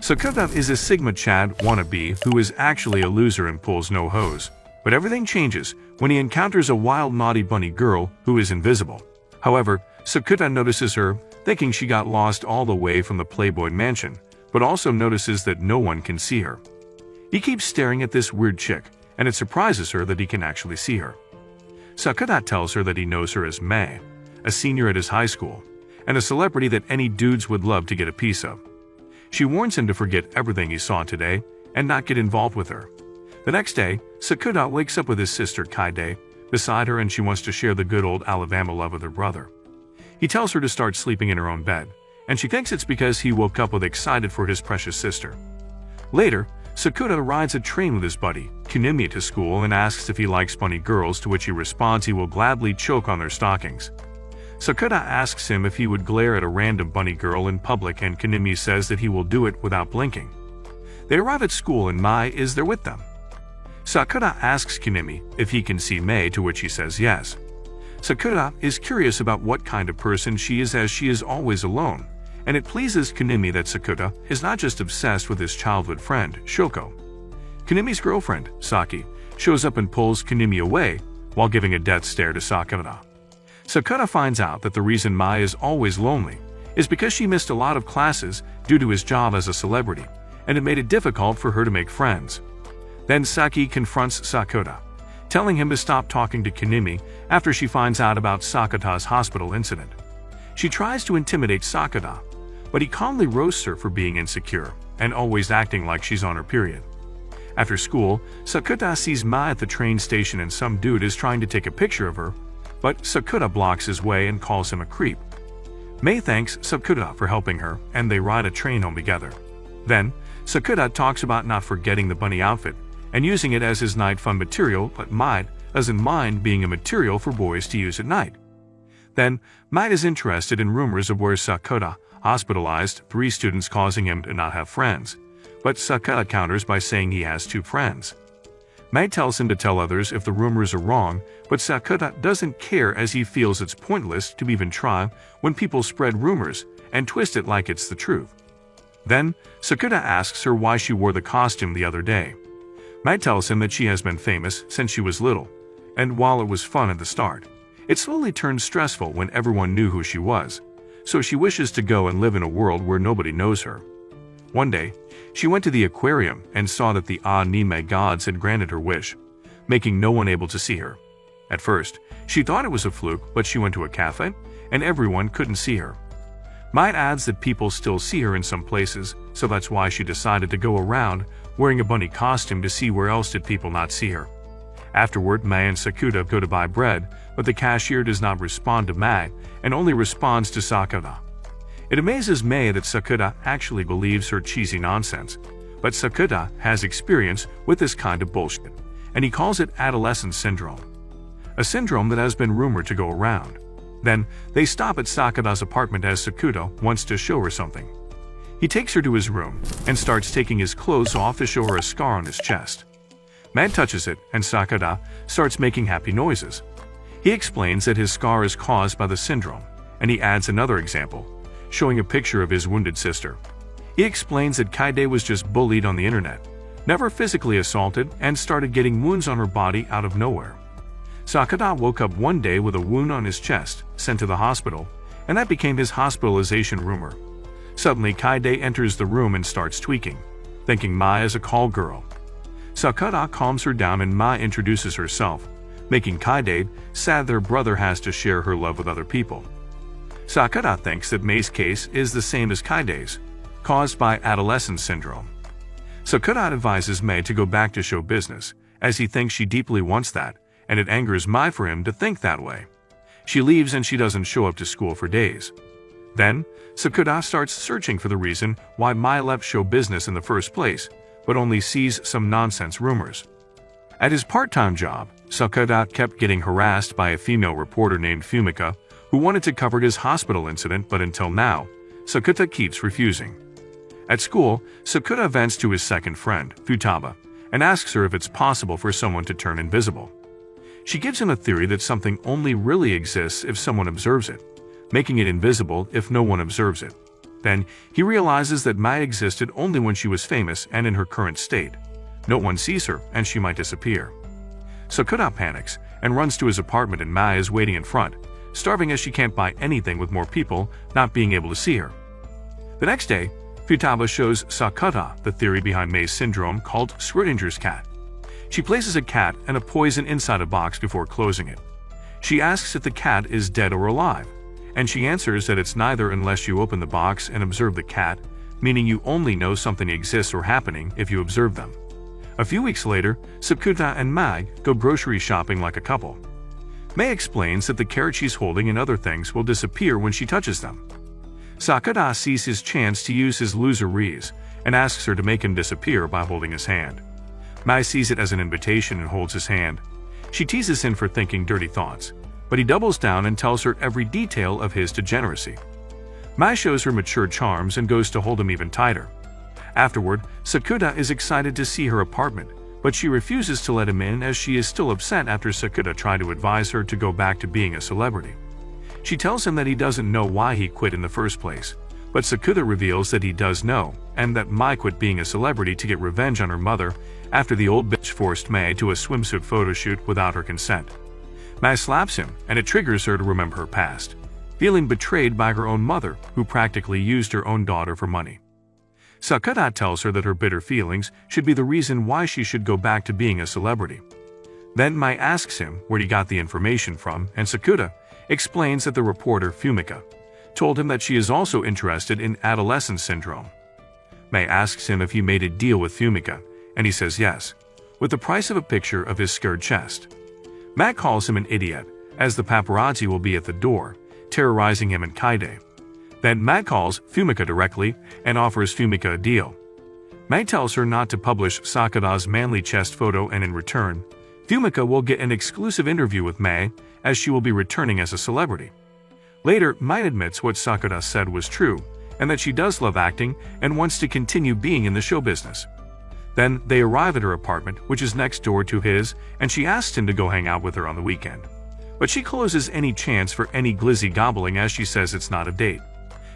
Sakuta is a Sigma Chad wannabe who is actually a loser and pulls no hose. But everything changes when he encounters a wild naughty bunny girl who is invisible. However, Sakuta notices her, thinking she got lost all the way from the Playboy mansion, but also notices that no one can see her. He keeps staring at this weird chick, and it surprises her that he can actually see her. Sakuta tells her that he knows her as Mai, a senior at his high school, and a celebrity that any dudes would love to get a piece of. She warns him to forget everything he saw today and not get involved with her. The next day, Sakuta wakes up with his sister Kaide beside her, and she wants to share the good old Alabama love with her brother. He tells her to start sleeping in her own bed, and she thinks it's because he woke up with excited for his precious sister. Later, Sakuta rides a train with his buddy, Kunimi, to school and asks if he likes bunny girls, to which he responds he will gladly choke on their stockings. Sakuta asks him if he would glare at a random bunny girl in public, and Kunimi says that he will do it without blinking. They arrive at school and Mai is there with them. Sakuta asks Kunimi if he can see Mai, to which he says yes. Sakuta is curious about what kind of person she is, as she is always alone, and it pleases Kunimi that Sakuta is not just obsessed with his childhood friend, Shoko. Kunimi's girlfriend, Saki, shows up and pulls Kunimi away while giving a death stare to Sakuta. Sakuta finds out that the reason Mai is always lonely is because she missed a lot of classes due to his job as a celebrity, and it made it difficult for her to make friends. Then Saki confronts Sakuta, telling him to stop talking to Kunimi after she finds out about Sakuta's hospital incident. She tries to intimidate Sakuta, but he calmly roasts her for being insecure and always acting like she's on her period. After school, Sakuta sees Mai at the train station and some dude is trying to take a picture of her, but Sakuta blocks his way and calls him a creep. Mai thanks Sakuta for helping her, and they ride a train home together. Then, Sakuta talks about not forgetting the bunny outfit and using it as his night fun material, but Mai doesn't mind being a material for boys to use at night. Then, Mai is interested in rumors of where Sakuta hospitalized 3 students, causing him to not have friends, but Sakuta counters by saying he has 2 friends. Mai tells him to tell others if the rumors are wrong, but Sakuta doesn't care, as he feels it's pointless to even try when people spread rumors and twist it like it's the truth. Then, Sakuta asks her why she wore the costume the other day. Mai tells him that she has been famous since she was little, and while it was fun at the start, it slowly turned stressful when everyone knew who she was, so she wishes to go and live in a world where nobody knows her. One day, she went to the aquarium and saw that the anime gods had granted her wish, making no one able to see her. At first, she thought it was a fluke, but she went to a cafe, and everyone couldn't see her. Mai adds that people still see her in some places, so that's why she decided to go around wearing a bunny costume to see where else did people not see her. Afterward, Mai and Sakuta go to buy bread, but the cashier does not respond to Mai and only responds to Sakuta. It amazes Mai that Sakuta actually believes her cheesy nonsense, but Sakuta has experience with this kind of bullshit, and he calls it Adolescence Syndrome, a syndrome that has been rumored to go around. Then, they stop at Sakuta's apartment as Sakuta wants to show her something. He takes her to his room and starts taking his clothes off to show her a scar on his chest. Mai touches it, and Sakuta starts making happy noises. He explains that his scar is caused by the syndrome, and he adds another example, showing a picture of his wounded sister. He explains that Kaide was just bullied on the internet, never physically assaulted, and started getting wounds on her body out of nowhere. Sakuta woke up one day with a wound on his chest, sent to the hospital, and that became his hospitalization rumor. Suddenly, Kaide enters the room and starts tweaking, thinking Mai is a call girl. Sakuta calms her down and Mai introduces herself, making Kaide sad their brother has to share her love with other people. Sakuta thinks that Mai's case is the same as Kaide's, caused by Adolescence Syndrome. Sakuta advises Mai to go back to show business, as he thinks she deeply wants that, and it angers Mai for him to think that way. She leaves and she doesn't show up to school for days. Then, Sakuta starts searching for the reason why Mai left show business in the first place, but only sees some nonsense rumors. At his part-time job, Sakuta kept getting harassed by a female reporter named Fumika, who wanted to cover his hospital incident, but until now, Sakuta keeps refusing. At school, Sakuta vents to his second friend, Futaba, and asks her if it's possible for someone to turn invisible. She gives him a theory that something only really exists if someone observes it, making it invisible if no one observes it. Then, he realizes that Mai existed only when she was famous and in her current state. No one sees her, and she might disappear. Sakuta panics and runs to his apartment, and Mai is waiting in front, starving as she can't buy anything with more people not being able to see her. The next day, Futaba shows Sakuta the theory behind Mei's syndrome called Schrodinger's cat. She places a cat and a poison inside a box before closing it. She asks if the cat is dead or alive, and she answers that it's neither unless you open the box and observe the cat, meaning you only know something exists or happening if you observe them. A few weeks later, Sakuta and Mai go grocery shopping like a couple. Mai explains that the carrot she's holding and other things will disappear when she touches them. Sakuta sees his chance to use his loser ruse and asks her to make him disappear by holding his hand. Mai sees it as an invitation and holds his hand. She teases him for thinking dirty thoughts, but he doubles down and tells her every detail of his degeneracy. Mai shows her mature charms and goes to hold him even tighter. Afterward, Sakuta is excited to see her apartment, but she refuses to let him in as she is still upset after Sakuta tried to advise her to go back to being a celebrity. She tells him that he doesn't know why he quit in the first place, but Sakuta reveals that he does know, and that Mai quit being a celebrity to get revenge on her mother after the old bitch forced Mai to a swimsuit photo shoot without her consent. Mai slaps him, and it triggers her to remember her past, feeling betrayed by her own mother, who practically used her own daughter for money. Sakuta tells her that her bitter feelings should be the reason why she should go back to being a celebrity. Then Mai asks him where he got the information from, and Sakuta explains that the reporter Fumika told him that she is also interested in Adolescence Syndrome. Mai asks him if he made a deal with Fumika, and he says yes, with the price of a picture of his scared chest. Mai calls him an idiot, as the paparazzi will be at the door, terrorizing him and Kaide. Then Mai calls Fumika directly and offers Fumika a deal. Mai tells her not to publish Sakuta's manly chest photo, and in return, Fumika will get an exclusive interview with Mai, as she will be returning as a celebrity. Later, Mai admits what Sakuta said was true, and that she does love acting and wants to continue being in the show business. Then they arrive at her apartment, which is next door to his, and she asks him to go hang out with her on the weekend. But she closes any chance for any glizzy gobbling, as she says it's not a date.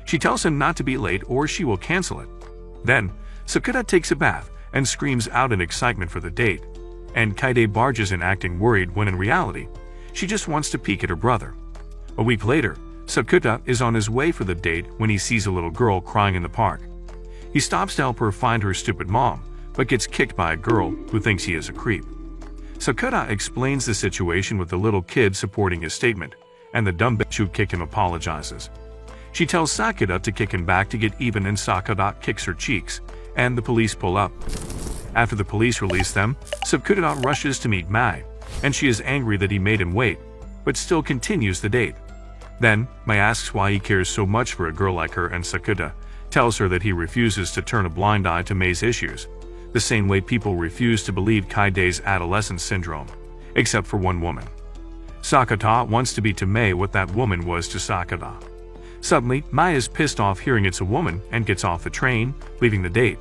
She tells him not to be late or she will cancel it. Then, Sakuta takes a bath and screams out in excitement for the date, and Kaide barges in acting worried when in reality, she just wants to peek at her brother. A week later, Sakuta is on his way for the date when he sees a little girl crying in the park. He stops to help her find her stupid mom, but gets kicked by a girl who thinks he is a creep. Sakuta explains the situation with the little kid supporting his statement, and the dumb bitch who kicked him apologizes. She tells Sakuta to kick him back to get even, and Sakuta kicks her cheeks, and the police pull up. After the police release them, Sakuta rushes to meet Mai, and she is angry that he made him wait, but still continues the date. Then, Mai asks why he cares so much for a girl like her, and Sakuta tells her that he refuses to turn a blind eye to Mei's issues, the same way people refuse to believe Kaide's Adolescence Syndrome, except for one woman. Sakuta wants to be to Mei what that woman was to Sakuta. Suddenly, Mai is pissed off hearing it's a woman and gets off the train, leaving the date.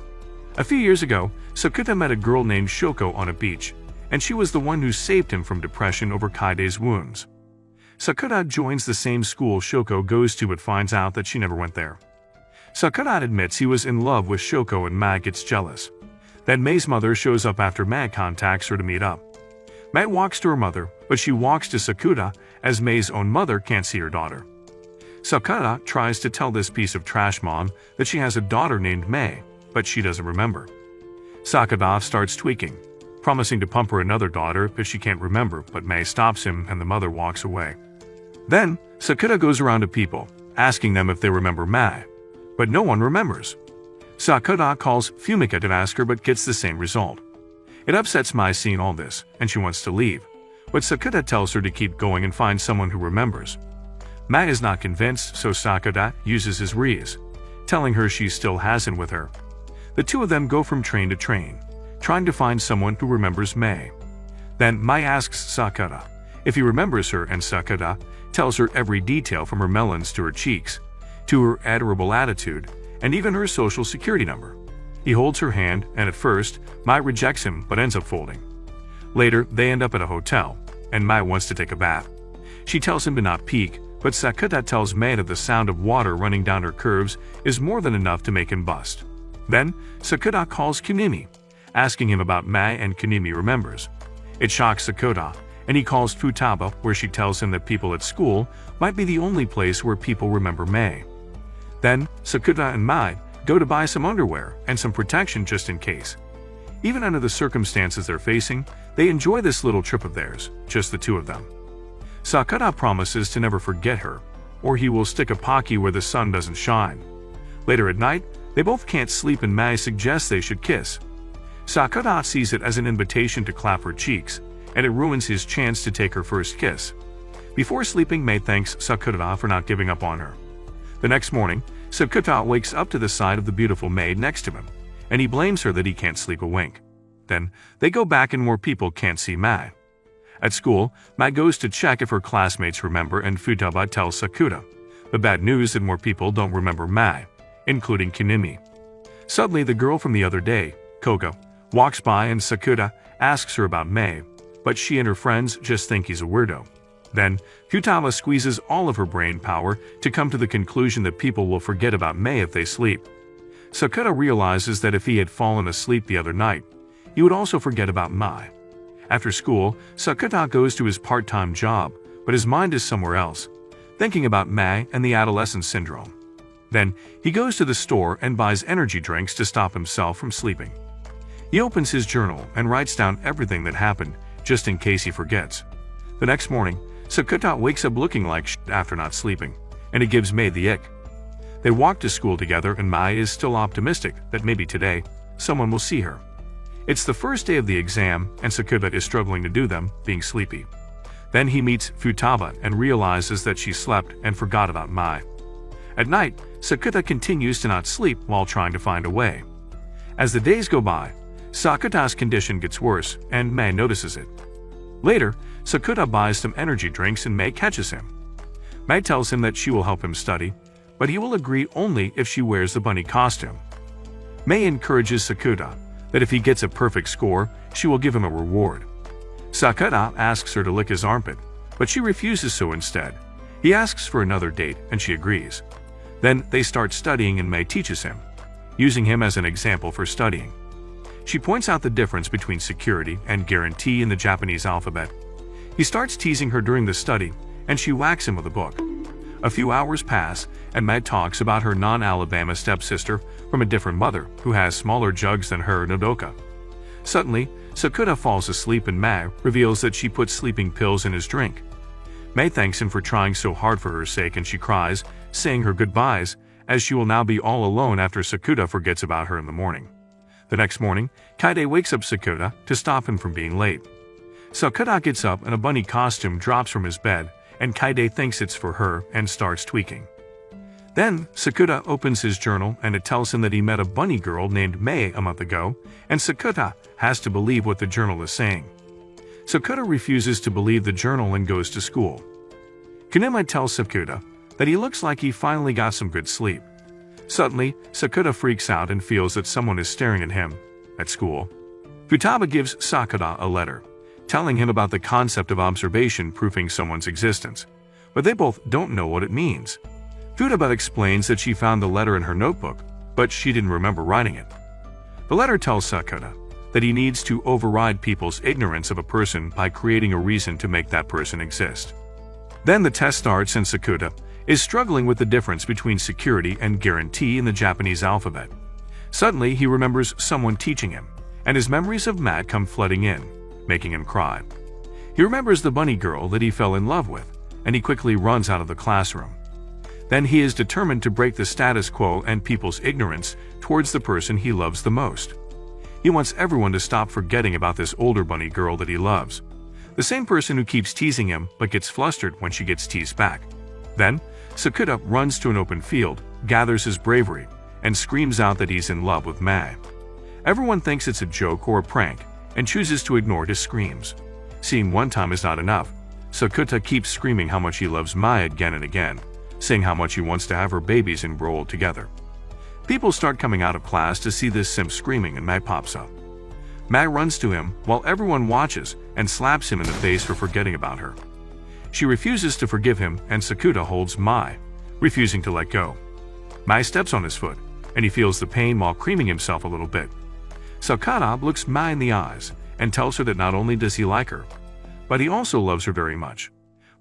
A few years ago, Sakuta met a girl named Shoko on a beach, and she was the one who saved him from depression over Kaide's wounds. Sakuta joins the same school Shoko goes to, but finds out that she never went there. Sakuta admits he was in love with Shoko, and Mai gets jealous. Then Mei's mother shows up after Mai contacts her to meet up. Mai walks to her mother, but she walks to Sakuta as Mei's own mother can't see her daughter. Sakuta tries to tell this piece of trash mom that she has a daughter named Mei, but she doesn't remember. Sakuta starts tweaking, promising to pump her another daughter if she can't remember, but Mei stops him and the mother walks away. Then, Sakuta goes around to people, asking them if they remember Mai, but no one remembers. Sakuta calls Fumika to ask her, but gets the same result. It upsets Mai seeing all this, and she wants to leave, but Sakuta tells her to keep going and find someone who remembers. Mai is not convinced, so Sakuta uses his ruse, telling her she still has him with her. The two of them go from train to train, trying to find someone who remembers Mai. Then Mai asks Sakuta if he remembers her, and Sakuta tells her every detail from her melons to her cheeks, to her adorable attitude, and even her social security number. He holds her hand, and at first, Mai rejects him but ends up folding. Later, they end up at a hotel, and Mai wants to take a bath. She tells him to not peek, but Sakuta tells Mai that the sound of water running down her curves is more than enough to make him bust. Then, Sakuta calls Kunimi, asking him about Mai, and Kunimi remembers. It shocks Sakuta, and he calls Futaba, where she tells him that people at school might be the only place where people remember Mai. Then, Sakuta and Mai go to buy some underwear and some protection just in case. Even under the circumstances they're facing, they enjoy this little trip of theirs, just the two of them. Sakuta promises to never forget her, or he will stick a pocky where the sun doesn't shine. Later at night, they both can't sleep and Mai suggests they should kiss. Sakuta sees it as an invitation to clap her cheeks, and it ruins his chance to take her first kiss. Before sleeping, Mai thanks Sakuta for not giving up on her. The next morning, Sakuta wakes up to the sight of the beautiful maid next to him, and he blames her that he can't sleep a wink. Then, they go back and more people can't see Mai. At school, Mai goes to check if her classmates remember, and Futaba tells Sakuta the bad news that more people don't remember Mai, including Kunimi. Suddenly, the girl from the other day, Koga, walks by and Sakuta asks her about Mai, but she and her friends just think he's a weirdo. Then, Futaba squeezes all of her brain power to come to the conclusion that people will forget about Mai if they sleep. Sakuta realizes that if he had fallen asleep the other night, he would also forget about Mai. After school, Sakuta goes to his part-time job, but his mind is somewhere else, thinking about Mai and the Adolescence Syndrome. Then, he goes to the store and buys energy drinks to stop himself from sleeping. He opens his journal and writes down everything that happened, just in case he forgets. The next morning, Sakuta wakes up looking like shit after not sleeping, and it gives Mai the ick. They walk to school together and Mai is still optimistic that maybe today, someone will see her. It's the first day of the exam and Sakuta is struggling to do them, being sleepy. Then he meets Futaba and realizes that she slept and forgot about Mai. At night, Sakuta continues to not sleep while trying to find a way. As the days go by, Sakuta's condition gets worse and Mai notices it. Later, Sakuta buys some energy drinks and Mai catches him. Mai tells him that she will help him study, but he will agree only if she wears the bunny costume. Mai encourages Sakuta that if he gets a perfect score, she will give him a reward. Sakuta asks her to lick his armpit, but she refuses, so instead, he asks for another date and she agrees. Then they start studying and Mai teaches him, using him as an example for studying. She points out the difference between security and guarantee in the Japanese alphabet. He starts teasing her during the study, and she whacks him with a book. A few hours pass, and Mai talks about her non-Alabama stepsister from a different mother who has smaller jugs than her, Nodoka. Suddenly, Sakuta falls asleep and Mai reveals that she put sleeping pills in his drink. Mai thanks him for trying so hard for her sake and she cries, saying her goodbyes, as she will now be all alone after Sakuta forgets about her in the morning. The next morning, Kaide wakes up Sakuta to stop him from being late. Sakuta gets up and a bunny costume drops from his bed, and Kaide thinks it's for her and starts tweaking. Then, Sakuta opens his journal and it tells him that he met a bunny girl named Mai a month ago, and Sakuta has to believe what the journal is saying. Sakuta refuses to believe the journal and goes to school. Kunimi tells Sakuta that he looks like he finally got some good sleep. Suddenly, Sakuta freaks out and feels that someone is staring at him at school. Futaba gives Sakuta a letter, telling him about the concept of observation proving someone's existence, but they both don't know what it means. Futaba explains that she found the letter in her notebook, but she didn't remember writing it. The letter tells Sakuta that he needs to override people's ignorance of a person by creating a reason to make that person exist. Then the test starts and Sakuta is struggling with the difference between security and guarantee in the Japanese alphabet. Suddenly, he remembers someone teaching him, and his memories of Matt come flooding in, making him cry. He remembers the bunny girl that he fell in love with, and he quickly runs out of the classroom. Then he is determined to break the status quo and people's ignorance towards the person he loves the most. He wants everyone to stop forgetting about this older bunny girl that he loves, the same person who keeps teasing him but gets flustered when she gets teased back. Then, Sakuta runs to an open field, gathers his bravery, and screams out that he's in love with Mai. Everyone thinks it's a joke or a prank, and chooses to ignore his screams. Seeing one time is not enough, Sakuta keeps screaming how much he loves Mai again and again, saying how much he wants to have her babies enrolled together. People start coming out of class to see this simp screaming and Mai pops up. Mai runs to him while everyone watches and slaps him in the face for forgetting about her. She refuses to forgive him and Sakuta holds Mai, refusing to let go. Mai steps on his foot, and he feels the pain while creaming himself a little bit. Sakuta looks Mai in the eyes and tells her that not only does he like her, but he also loves her very much.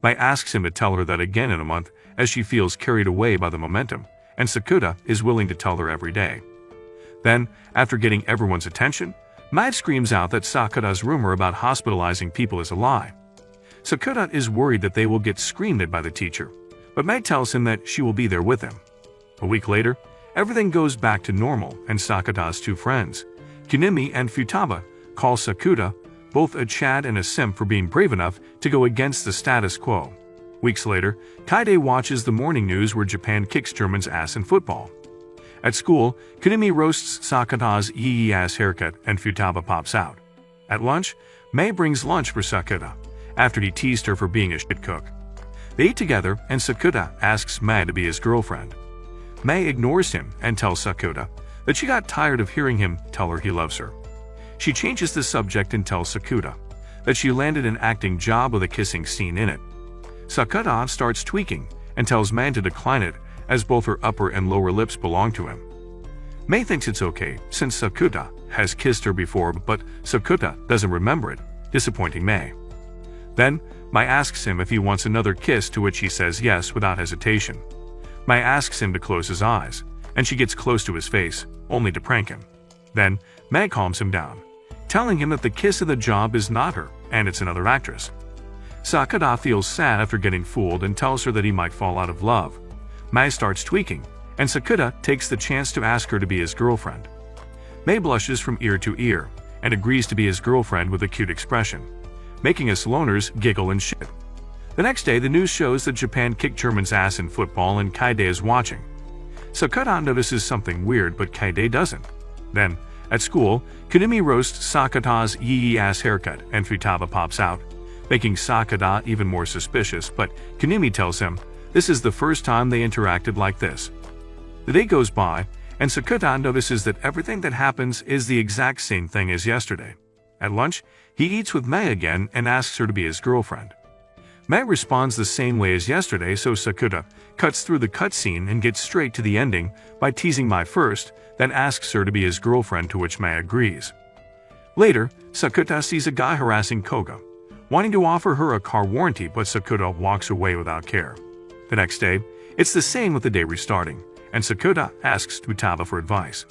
Mai asks him to tell her that again in a month as she feels carried away by the momentum, and Sakuta is willing to tell her every day. Then, after getting everyone's attention, Mai screams out that Sakuta's rumor about hospitalizing people is a lie. Sakuta is worried that they will get screamed at by the teacher, but Mai tells him that she will be there with him. A week later, everything goes back to normal and Sakuta's two friends, Kunimi and Futaba, call Sakuta both a Chad and a simp for being brave enough to go against the status quo. Weeks later, Kaide watches the morning news where Japan kicks Germans' ass in football. At school, Kunimi roasts Sakuta's yee-ass haircut and Futaba pops out. At lunch, Mai brings lunch for Sakuta, after he teased her for being a shit cook. They eat together and Sakuta asks Mai to be his girlfriend. Mai ignores him and tells Sakuta that she got tired of hearing him tell her he loves her. She changes the subject and tells Sakuta that she landed an acting job with a kissing scene in it. Sakuta starts tweaking and tells Mai to decline it as both her upper and lower lips belong to him. Mai thinks it's okay since Sakuta has kissed her before, but Sakuta doesn't remember it, disappointing Mai. Then, Mai asks him if he wants another kiss, to which he says yes without hesitation. Mai asks him to close his eyes, and she gets close to his face, only to prank him. Then, Mai calms him down, telling him that the kiss of the job is not her, and it's another actress. Sakuta feels sad after getting fooled and tells her that he might fall out of love. Mai starts tweaking, and Sakuta takes the chance to ask her to be his girlfriend. Mai blushes from ear to ear, and agrees to be his girlfriend with a cute expression, making us loners giggle and shit. The next day, the news shows that Japan kicked Germans' ass in football and Kaide is watching. Sakuta notices something weird, but Kaide doesn't. Then, at school, Kunimi roasts Sakuta's yee-ass haircut and Futaba pops out, making Sakuta even more suspicious, but Kunimi tells him this is the first time they interacted like this. The day goes by, and Sakuta notices that everything that happens is the exact same thing as yesterday. At lunch, he eats with Mai again and asks her to be his girlfriend. Mai responds the same way as yesterday, so Sakuta cuts through the cutscene and gets straight to the ending by teasing Mai first, then asks her to be his girlfriend, to which Mai agrees. Later, Sakuta sees a guy harassing Koga, wanting to offer her a car warranty, but Sakuta walks away without care. The next day, it's the same with the day restarting, and Sakuta asks Futaba for advice.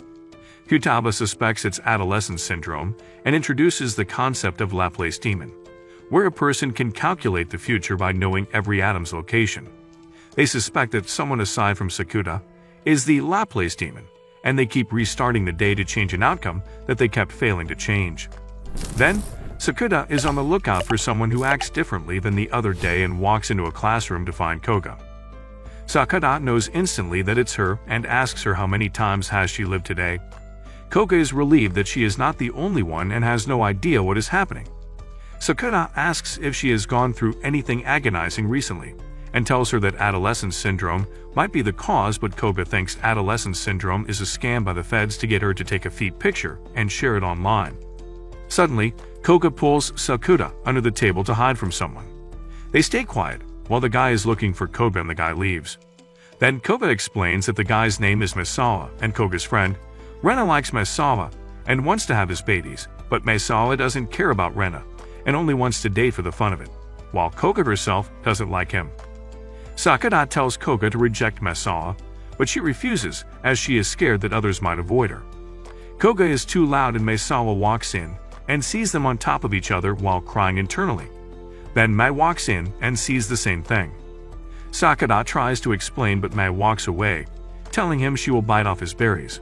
Futaba suspects it's Adolescence Syndrome and introduces the concept of Laplace Demon, where a person can calculate the future by knowing every atom's location. They suspect that someone aside from Sakuta is the Laplace Demon, and they keep restarting the day to change an outcome that they kept failing to change. Then, Sakuta is on the lookout for someone who acts differently than the other day and walks into a classroom to find Koga. Sakuta knows instantly that it's her and asks her how many times has she lived today. Koga is relieved that she is not the only one and has no idea what is happening. Sakuta asks if she has gone through anything agonizing recently, and tells her that Adolescence Syndrome might be the cause, but Koga thinks Adolescence Syndrome is a scam by the feds to get her to take a feet picture and share it online. Suddenly, Koga pulls Sakuta under the table to hide from someone. They stay quiet while the guy is looking for Koga and the guy leaves. Then Koga explains that the guy's name is Misawa and Koga's friend, Rena, likes Misawa and wants to have his babies, but Misawa doesn't care about Rena and only wants to date for the fun of it, while Koga herself doesn't like him. Sakuta tells Koga to reject Misawa, but she refuses as she is scared that others might avoid her. Koga is too loud and Misawa walks in and sees them on top of each other while crying internally. Then Mai walks in and sees the same thing. Sakuta tries to explain, but Mai walks away, telling him she will bite off his berries.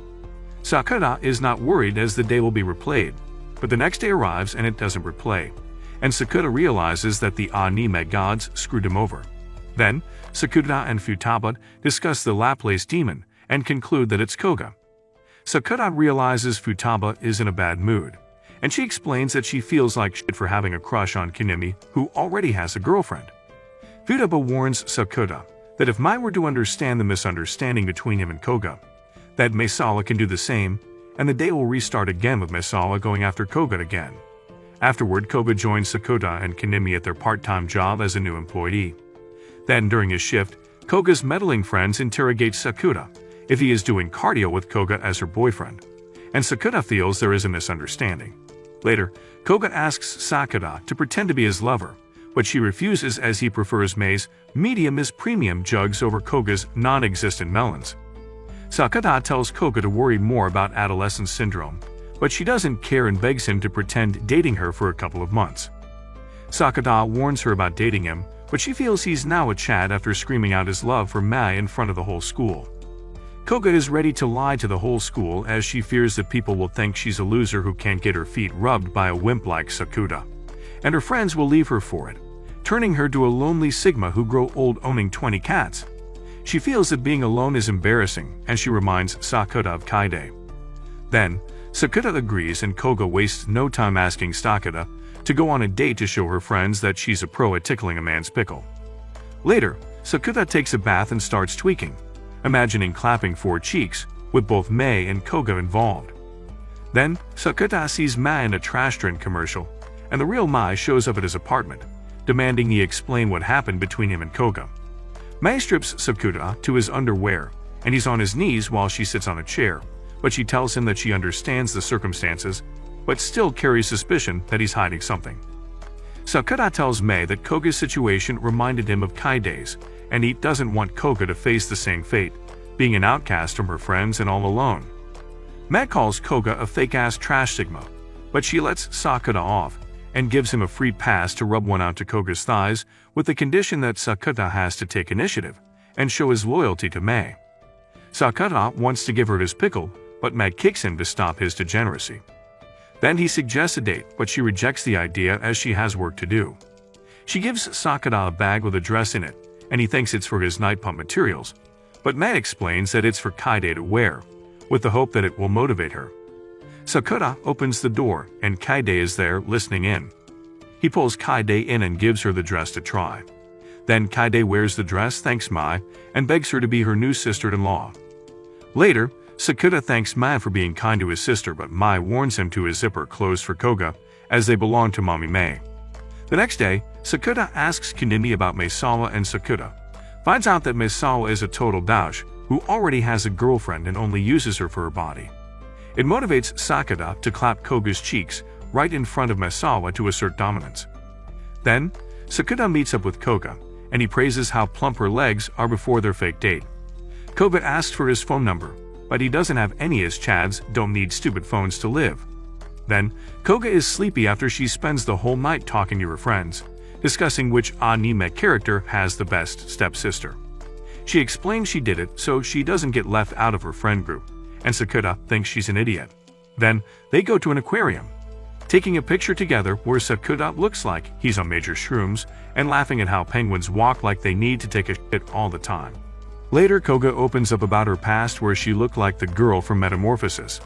Sakuta is not worried as the day will be replayed, but the next day arrives and it doesn't replay, and Sakuta realizes that the anime gods screwed him over. Then, Sakuta and Futaba discuss the Laplace Demon and conclude that it's Koga. Sakuta realizes Futaba is in a bad mood, and she explains that she feels like shit for having a crush on Kunimi, who already has a girlfriend. Futaba warns Sakuta that if Mai were to understand the misunderstanding between him and Koga, that Misawa can do the same, and the day will restart again with Misawa going after Koga again. Afterward, Koga joins Sakuta and Kanemi at their part-time job as a new employee. Then, during his shift, Koga's meddling friends interrogate Sakuta if he is doing cardio with Koga as her boyfriend, and Sakuta feels there is a misunderstanding. Later, Koga asks Sakuta to pretend to be his lover, but she refuses as he prefers Mei's medium is premium jugs over Koga's non-existent melons. Sakuta tells Koga to worry more about Adolescence Syndrome, but she doesn't care and begs him to pretend dating her for a couple of months. Sakuta warns her about dating him, but she feels he's now a Chad after screaming out his love for Mei in front of the whole school. Koga is ready to lie to the whole school as she fears that people will think she's a loser who can't get her feet rubbed by a wimp like Sakuta, and her friends will leave her for it, turning her to a lonely Sigma who grow old owning 20 cats. She feels that being alone is embarrassing, and she reminds Sakuta of Kaide. Then, Sakuta agrees and Koga wastes no time asking Sakuta to go on a date to show her friends that she's a pro at tickling a man's pickle. Later, Sakuta takes a bath and starts tweaking, imagining clapping 4 cheeks, with both Mei and Koga involved. Then, Sakuta sees Mei in a trash drink commercial, and the real Mei shows up at his apartment, demanding he explain what happened between him and Koga. Mei strips Sakuta to his underwear, and he's on his knees while she sits on a chair, but she tells him that she understands the circumstances, but still carries suspicion that he's hiding something. Sakuta tells Mei that Koga's situation reminded him of Kaide's, and he doesn't want Koga to face the same fate, being an outcast from her friends and all alone. Mei calls Koga a fake-ass trash Sigma, but she lets Sakuta off and gives him a free pass to rub one out to Koga's thighs with the condition that Sakuta has to take initiative and show his loyalty to Mei. Sakuta wants to give her his pickle, but Mei kicks him to stop his degeneracy. Then he suggests a date, but she rejects the idea as she has work to do. She gives Sakuta a bag with a dress in it, and he thinks it's for his night pump materials, but Mei explains that it's for Kaide to wear, with the hope that it will motivate her. Sakuta opens the door, and Kaide is there listening in. He pulls Kaide in and gives her the dress to try. Then Kaide wears the dress, thanks Mei, and begs her to be her new sister-in-law. Later, Sakuta thanks Mei for being kind to his sister, but Mei warns him to his zipper closed for Koga, as they belong to Mommy Mei. The next day, Sakuta asks Kanemi about Meisawa, and Sakuta finds out that Meisawa is a total douche who already has a girlfriend and only uses her for her body. It motivates Sakuta to clap Koga's cheeks right in front of Meisawa to assert dominance. Then, Sakuta meets up with Koga, and he praises how plump her legs are before their fake date. Koga asks for his phone number, but he doesn't have any as Chads don't need stupid phones to live. Then, Koga is sleepy after she spends the whole night talking to her friends, discussing which anime character has the best stepsister. She explains she did it so she doesn't get left out of her friend group, and Sakuta thinks she's an idiot. Then, they go to an aquarium, taking a picture together where Sakuta looks like he's on major shrooms and laughing at how penguins walk like they need to take a shit all the time. Later, Koga opens up about her past where she looked like the girl from Metamorphosis.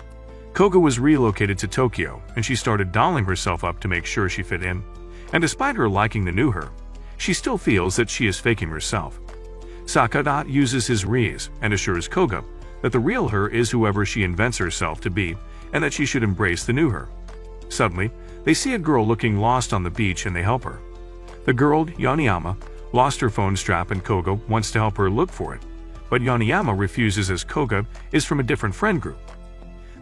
Koga was relocated to Tokyo, and she started dolling herself up to make sure she fit in. And despite her liking the new her, she still feels that she is faking herself. Sakuta uses his reas and assures Koga that the real her is whoever she invents herself to be, and that she should embrace the new her. Suddenly, they see a girl looking lost on the beach and they help her. The girl, Yaniyama, lost her phone strap and Koga wants to help her look for it, but Yaniyama refuses as Koga is from a different friend group.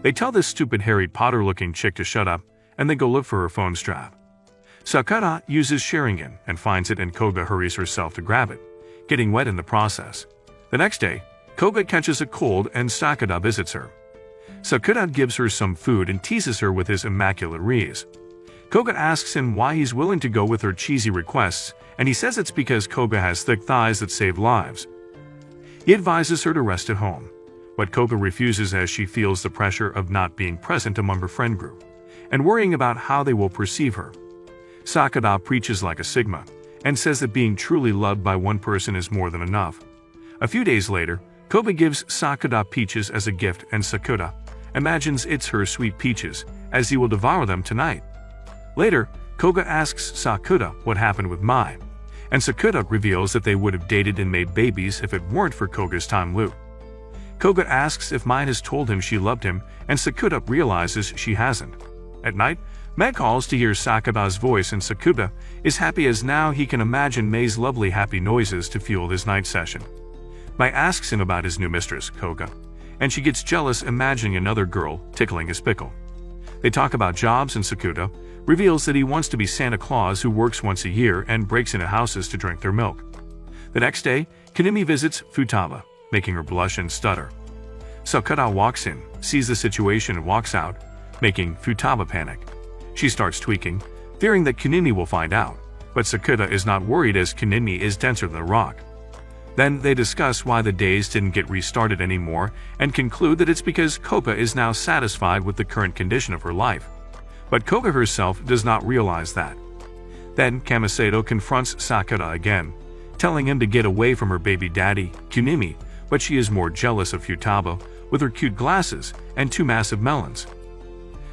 They tell this stupid Harry Potter-looking chick to shut up, and they go look for her phone strap. Sakuta uses Sharingan and finds it, and Koga hurries herself to grab it, getting wet in the process. The next day, Koga catches a cold and Sakuta visits her. Sakuta gives her some food and teases her with his immaculate rees. Koga asks him why he's willing to go with her cheesy requests, and he says it's because Koga has thick thighs that save lives. He advises her to rest at home, but Koga refuses as she feels the pressure of not being present among her friend group, and worrying about how they will perceive her. Sakuta preaches like a Sigma, and says that being truly loved by one person is more than enough. A few days later, Koga gives Sakuta peaches as a gift, and Sakuta imagines it's her sweet peaches, as he will devour them tonight. Later, Koga asks Sakuta what happened with Mai, and Sakuta reveals that they would have dated and made babies if it weren't for Koga's time loop. Koga asks if Mai has told him she loved him, and Sakuta realizes she hasn't. At night, Mai calls to hear Sakuba's voice, and Sakuta is happy as now he can imagine Mei's lovely happy noises to fuel his night session. Mai asks him about his new mistress, Koga, and she gets jealous imagining another girl tickling his pickle. They talk about jobs, and Sakuta reveals that he wants to be Santa Claus who works once a year and breaks into houses to drink their milk. The next day, Kunimi visits Futaba, making her blush and stutter. Sakuta walks in, sees the situation and walks out, making Futaba panic. She starts tweaking, fearing that Kunimi will find out, but Sakuta is not worried as Kunimi is denser than a rock. Then they discuss why the days didn't get restarted anymore and conclude that it's because Koga is now satisfied with the current condition of her life. But Koga herself does not realize that. Then Kamisato confronts Sakuta again, telling him to get away from her baby daddy, Kunimi, but she is more jealous of Futaba with her cute glasses and 2 massive melons.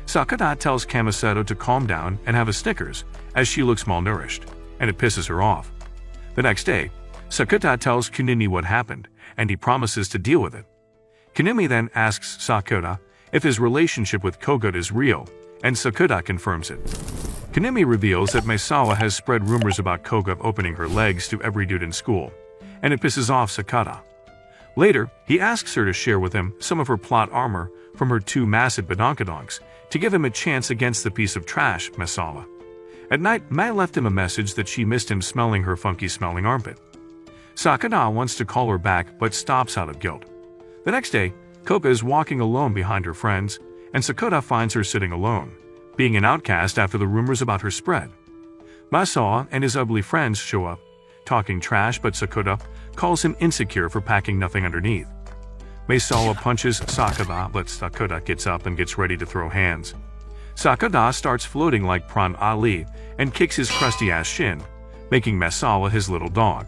Sakuta tells Kamisato to calm down and have a Snickers, as she looks malnourished, and it pisses her off. The next day, Sakuta tells Kunimi what happened, and he promises to deal with it. Kunimi then asks Sakuta if his relationship with Koga is real, and Sakuta confirms it. Kunimi reveals that Maesawa has spread rumors about Koga opening her legs to every dude in school, and it pisses off Sakuta. Later, he asks her to share with him some of her plot armor from her 2 massive badonkadonks to give him a chance against the piece of trash, Maesawa. At night, Mai left him a message that she missed him smelling her funky-smelling armpit. Sakuta wants to call her back but stops out of guilt. The next day, Koga is walking alone behind her friends, and Sakuta finds her sitting alone, being an outcast after the rumors about her spread. Maesawa and his ugly friends show up, talking trash, but Sakuta calls him insecure for packing nothing underneath. Maesawa punches Sakuta, but Sakuta gets up and gets ready to throw hands. Sakuta starts floating like Prawn Ali and kicks his crusty-ass shin, making Maesawa his little dog.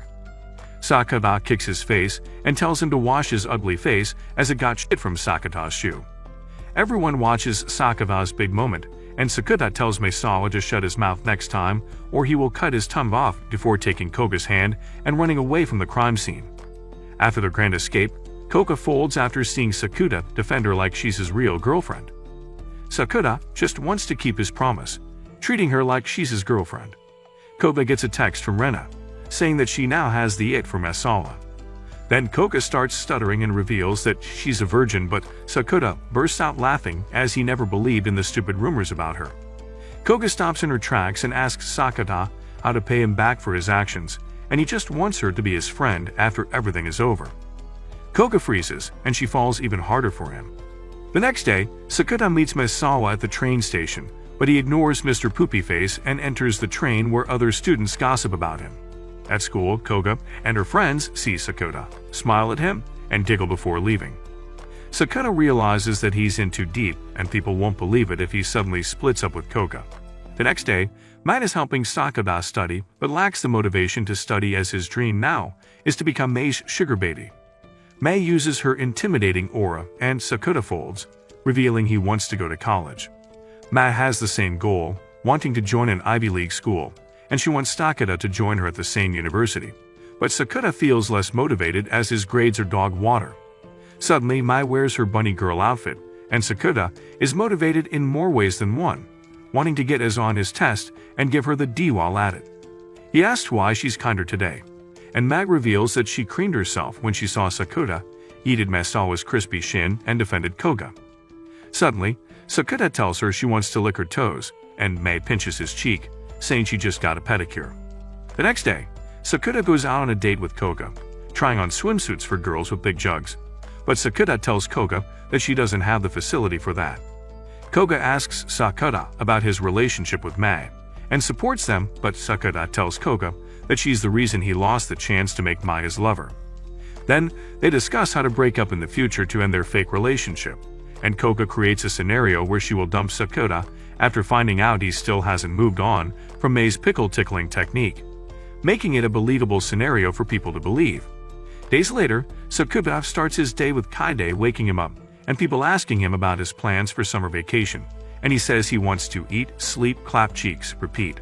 Sakuta kicks his face and tells him to wash his ugly face as it got shit from Sakuta's shoe. Everyone watches Sakuta's big moment, and Sakuta tells Maesawa to shut his mouth next time or he will cut his tongue off before taking Koga's hand and running away from the crime scene. After their grand escape, Koga folds after seeing Sakuta defend her like she's his real girlfriend. Sakuta just wants to keep his promise, treating her like she's his girlfriend. Koga gets a text from Rena, saying that she now has the it for Maesawa. Then Koga starts stuttering and reveals that she's a virgin, but Sakuta bursts out laughing as he never believed in the stupid rumors about her. Koga stops in her tracks and asks Sakuta how to pay him back for his actions, and he just wants her to be his friend after everything is over. Koga freezes, and she falls even harder for him. The next day, Sakuta meets Maesawa at the train station, but he ignores Mr. Poopy Face and enters the train where other students gossip about him. At school, Koga and her friends see Sakuta, smile at him, and giggle before leaving. Sakuta realizes that he's in too deep, and people won't believe it if he suddenly splits up with Koga. The next day, Mai is helping Sakuta study, but lacks the motivation to study as his dream now is to become Mei's sugar baby. Mai uses her intimidating aura, and Sakuta folds, revealing he wants to go to college. Mai has the same goal, wanting to join an Ivy League school, and she wants Sakuta to join her at the same university. But Sakuta feels less motivated as his grades are dog water. Suddenly, Mai wears her bunny girl outfit, and Sakuta is motivated in more ways than one, wanting to get Az on his test and give her the D while at it. He asks why she's kinder today, and Mag reveals that she creamed herself when she saw Sakuta, eated Maesawa's crispy shin, and defended Koga. Suddenly, Sakuta tells her she wants to lick her toes, and Mai pinches his cheek, saying she just got a pedicure. The next day, Sakuta goes out on a date with Koga, trying on swimsuits for girls with big jugs. But Sakuta tells Koga that she doesn't have the facility for that. Koga asks Sakuta about his relationship with Mai, and supports them, but Sakuta tells Koga that she's the reason he lost the chance to make Mai his lover. Then, they discuss how to break up in the future to end their fake relationship, and Koga creates a scenario where she will dump Sakuta after finding out he still hasn't moved on from Mei's pickle-tickling technique, making it a believable scenario for people to believe. Days later, Sakuta starts his day with Kaide waking him up, and people asking him about his plans for summer vacation, and he says he wants to eat, sleep, clap cheeks, repeat.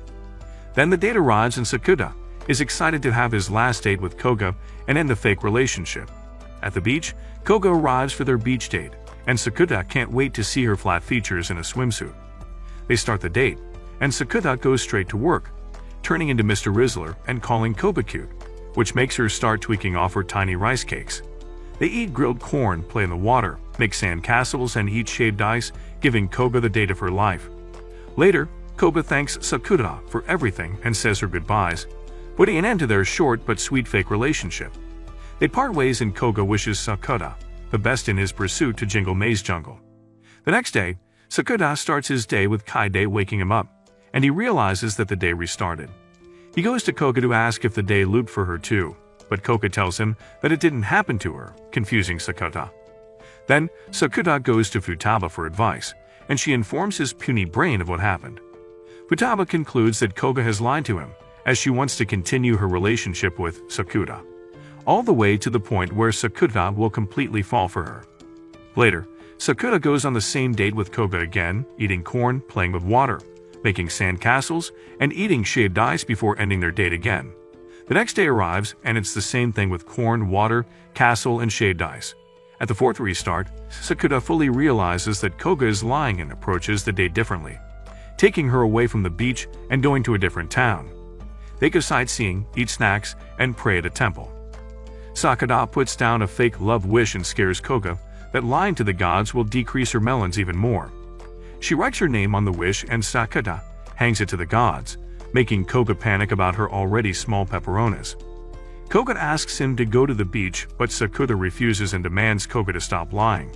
Then the date arrives and Sakuta is excited to have his last date with Koga and end the fake relationship. At the beach, Koga arrives for their beach date, and Sakuta can't wait to see her flat features in a swimsuit. They start the date, and Sakuta goes straight to work, turning into Mr. Rizzler and calling Koga cute, which makes her start tweaking off her tiny rice cakes. They eat grilled corn, play in the water, make sand castles, and eat shaved ice, giving Koga the date of her life. Later, Koga thanks Sakuta for everything and says her goodbyes, putting an end to their short but sweet fake relationship. They part ways and Koga wishes Sakuta the best in his pursuit to Jingle Maze Jungle. The next day, Sakuta starts his day with Kaide waking him up, and he realizes that the day restarted. He goes to Koga to ask if the day looped for her too, but Koga tells him that it didn't happen to her, confusing Sakuta. Then, Sakuta goes to Futaba for advice, and she informs his puny brain of what happened. Futaba concludes that Koga has lied to him, as she wants to continue her relationship with Sakuta, all the way to the point where Sakuta will completely fall for her. Later, Sakuta goes on the same date with Koga again, eating corn, playing with water, making sand castles, and eating shaved ice before ending their date again. The next day arrives, and it's the same thing with corn, water, castle, and shaved ice. At the fourth restart, Sakuta fully realizes that Koga is lying and approaches the date differently, taking her away from the beach and going to a different town. They go sightseeing, eat snacks, and pray at a temple. Sakuta puts down a fake love wish and scares Koga that lying to the gods will decrease her melons even more. She writes her name on the wish and Sakuta hangs it to the gods, making Koga panic about her already small pepperonis. Koga asks him to go to the beach, but Sakuta refuses and demands Koga to stop lying.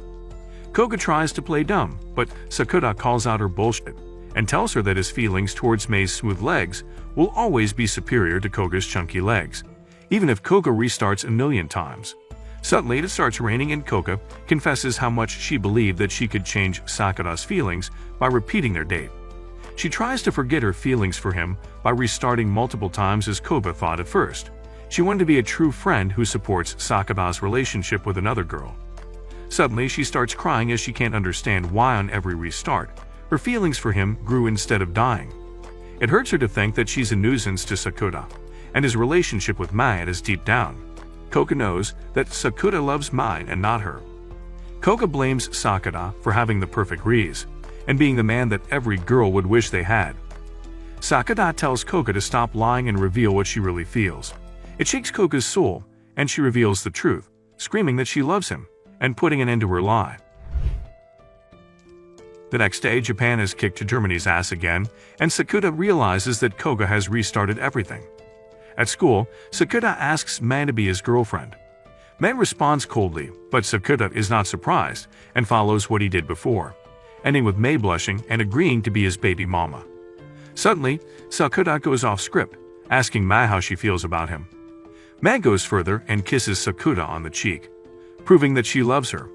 Koga tries to play dumb, but Sakuta calls out her bullshit and tells her that his feelings towards Mei's smooth legs will always be superior to Koga's chunky legs, even if Koga restarts a million times. Suddenly, it starts raining and Koga confesses how much she believed that she could change Sakuta's feelings by repeating their date. She tries to forget her feelings for him by restarting multiple times as Koga thought at first. She wanted to be a true friend who supports Sakuta's relationship with another girl. Suddenly, she starts crying as she can't understand why on every restart, her feelings for him grew instead of dying. It hurts her to think that she's a nuisance to Sakuta, and his relationship with Mai is deep down. Koga knows that Sakuta loves Mai and not her. Koga blames Sakuta for having the perfect rees, and being the man that every girl would wish they had. Sakuta tells Koga to stop lying and reveal what she really feels. It shakes Koga's soul, and she reveals the truth, screaming that she loves him, and putting an end to her lie. The next day, Japan has kicked Germany's ass again, and Sakuta realizes that Koga has restarted everything. At school, Sakuta asks Mai to be his girlfriend. Mai responds coldly, but Sakuta is not surprised and follows what he did before, ending with Mai blushing and agreeing to be his baby mama. Suddenly, Sakuta goes off script, asking Mai how she feels about him. Mai goes further and kisses Sakuta on the cheek, proving that she loves her.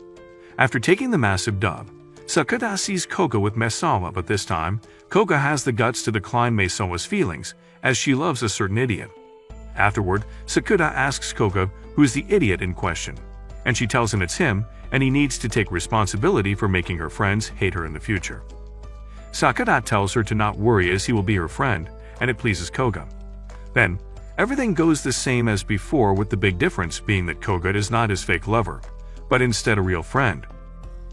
After taking the massive dub, Sakuta sees Koga with Meisawa, but this time, Koga has the guts to decline Meisawa's feelings, as she loves a certain idiot. Afterward, Sakuta asks Koga who's the idiot in question, and she tells him it's him, and he needs to take responsibility for making her friends hate her in the future. Sakuta tells her to not worry as he will be her friend, and it pleases Koga. Then, everything goes the same as before, with the big difference being that Koga is not his fake lover, but instead a real friend.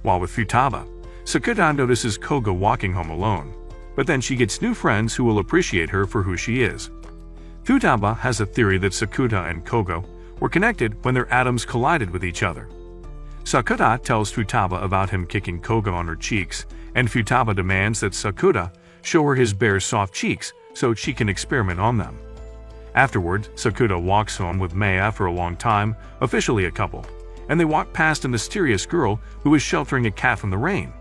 While with Futaba, Sakuta notices Koga walking home alone, but then she gets new friends who will appreciate her for who she is. Futaba has a theory that Sakuta and Koga were connected when their atoms collided with each other. Sakuta tells Futaba about him kicking Koga on her cheeks, and Futaba demands that Sakuta show her his bare soft cheeks so she can experiment on them. Afterward, Sakuta walks home with Mai after a long time, officially a couple, and they walk past a mysterious girl who is sheltering a cat from the rain.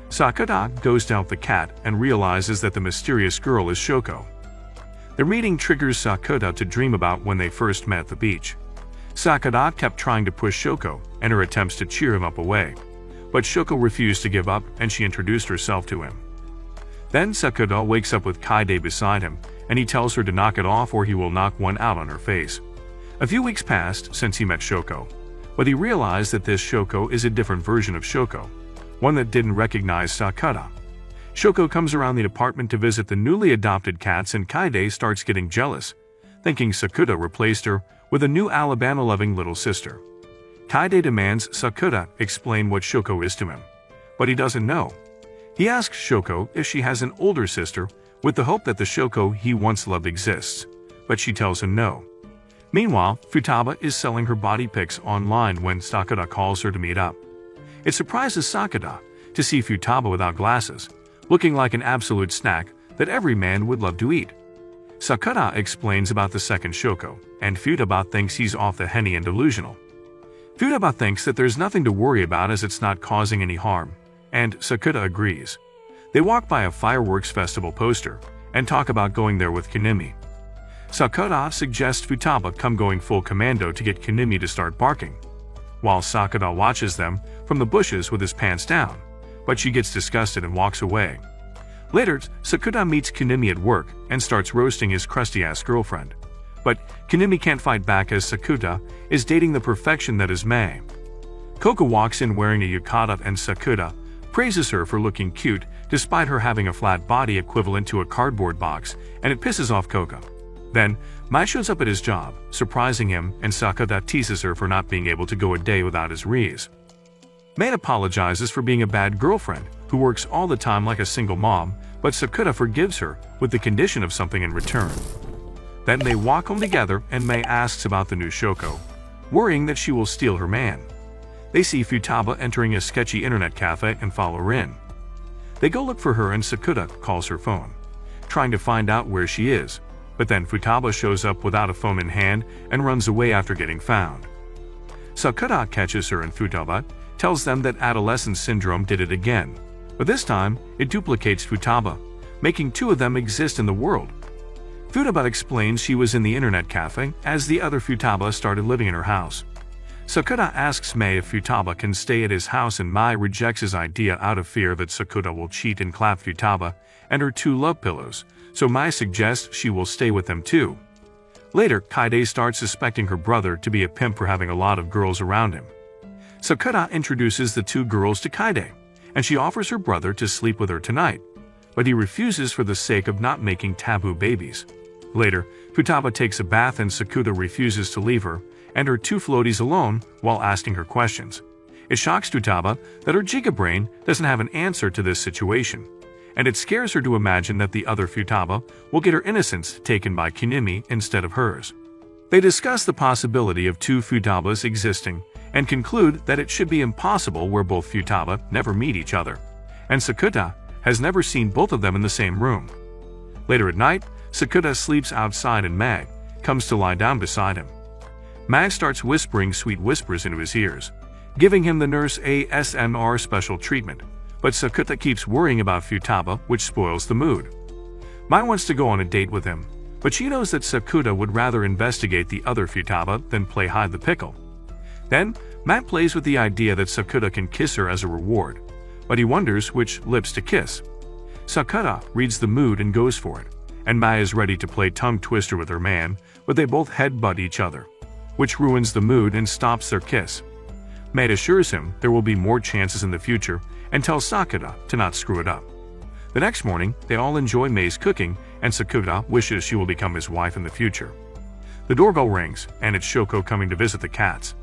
Sakuta goes down with the cat and realizes that the mysterious girl is Shoko. Their meeting triggers Sakuta to dream about when they first met at the beach. Sakuta kept trying to push Shoko and her attempts to cheer him up away, but Shoko refused to give up and she introduced herself to him. Then Sakuta wakes up with Kaide beside him, and he tells her to knock it off or he will knock one out on her face. A few weeks passed since he met Shoko, but he realized that this Shoko is a different version of Shoko, one that didn't recognize Sakuta. Shoko comes around the apartment to visit the newly adopted cats, and Kaide starts getting jealous, thinking Sakuta replaced her with a new Alabama-loving little sister. Kaide demands Sakuta explain what Shoko is to him, but he doesn't know. He asks Shoko if she has an older sister, with the hope that the Shoko he once loved exists, but she tells him no. Meanwhile, Futaba is selling her body pics online when Sakuta calls her to meet up. It surprises Sakuta to see Futaba without glasses, looking like an absolute snack that every man would love to eat. Sakuta explains about the second Shoko, and Futaba thinks he's off the henny and delusional. Futaba thinks that there's nothing to worry about as it's not causing any harm, and Sakuta agrees. They walk by a fireworks festival poster and talk about going there with Kanemi. Sakuta suggests Futaba come going full commando to get Kanemi to start barking, while Sakuta watches them from the bushes with his pants down, but she gets disgusted and walks away. Later, Sakuta meets Kanemi at work and starts roasting his crusty-ass girlfriend. But Kanemi can't fight back as Sakuta is dating the perfection that is Mei. Koko walks in wearing a yukata and Sakuta praises her for looking cute despite her having a flat body equivalent to a cardboard box, and it pisses off Koko. Then, Mai shows up at his job, surprising him, and Sakuta teases her for not being able to go a day without his Riz. Mai apologizes for being a bad girlfriend who works all the time like a single mom, but Sakuta forgives her with the condition of something in return. Then they walk home together and Mai asks about the new Shoko, worrying that she will steal her man. They see Futaba entering a sketchy internet cafe and follow her in. They go look for her and Sakuta calls her phone, trying to find out where she is, but then Futaba shows up without a phone in hand and runs away after getting found. Sakuta catches her and Futaba tells them that Adolescence Syndrome did it again, but this time it duplicates Futaba, making two of them exist in the world. Futaba explains she was in the internet cafe as the other Futaba started living in her house. Sakuta asks Mai if Futaba can stay at his house and Mai rejects his idea out of fear that Sakuta will cheat and clap Futaba and her two love pillows, so Mai suggests she will stay with them too. Later, Kaide starts suspecting her brother to be a pimp for having a lot of girls around him. Sakuta introduces the two girls to Kaide, and she offers her brother to sleep with her tonight, but he refuses for the sake of not making taboo babies. Later, Futaba takes a bath and Sakuta refuses to leave her and her two floaties alone while asking her questions. It shocks Futaba that her Giga brain doesn't have an answer to this situation, and it scares her to imagine that the other Futaba will get her innocence taken by Kanemi instead of hers. They discuss the possibility of two Futabas existing and conclude that it should be impossible where both Futaba never meet each other, and Sakuta has never seen both of them in the same room. Later at night, Sakuta sleeps outside and Mag comes to lie down beside him. Mag starts whispering sweet whispers into his ears, giving him the nurse ASMR special treatment, but Sakuta keeps worrying about Futaba, which spoils the mood. Mai wants to go on a date with him, but she knows that Sakuta would rather investigate the other Futaba than play hide the pickle. Then, Matt plays with the idea that Sakuta can kiss her as a reward, but he wonders which lips to kiss. Sakuta reads the mood and goes for it, and Mai is ready to play tongue twister with her man, but they both headbutt each other, which ruins the mood and stops their kiss. Mai assures him there will be more chances in the future and tells Sakuta to not screw it up. The next morning, they all enjoy Mei's cooking, and Sakuta wishes she will become his wife in the future. The doorbell rings, and it's Shoko coming to visit the cats.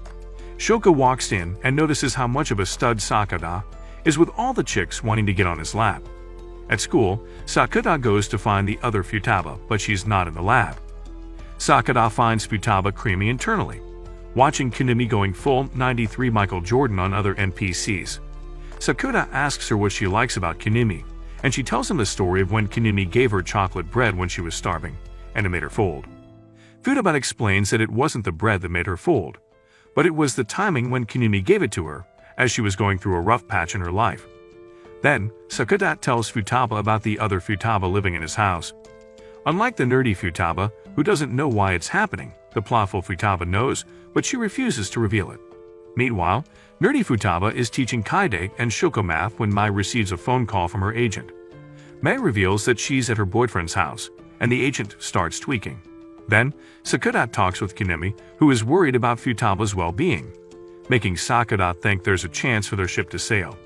Shoko walks in and notices how much of a stud Sakuta is with all the chicks wanting to get on his lap. At school, Sakuta goes to find the other Futaba, but she's not in the lab. Sakuta finds Futaba creamy internally, watching Kanemi going full 93 Michael Jordan on other NPCs. Sakuta asks her what she likes about Kanemi, and she tells him the story of when Kanemi gave her chocolate bread when she was starving, and it made her fold. Futaba explains that it wasn't the bread that made her fold, but it was the timing when Kanemi gave it to her, as she was going through a rough patch in her life. Then, Sakuta tells Futaba about the other Futaba living in his house. Unlike the nerdy Futaba, who doesn't know why it's happening, the playful Futaba knows, but she refuses to reveal it. Meanwhile, nerdy Futaba is teaching Kaide and Shoko math when Mai receives a phone call from her agent. Mai reveals that she's at her boyfriend's house, and the agent starts tweaking. Then, Sakuta talks with Kanemi, who is worried about Futaba's well-being, making Sakuta think there's a chance for their ship to sail.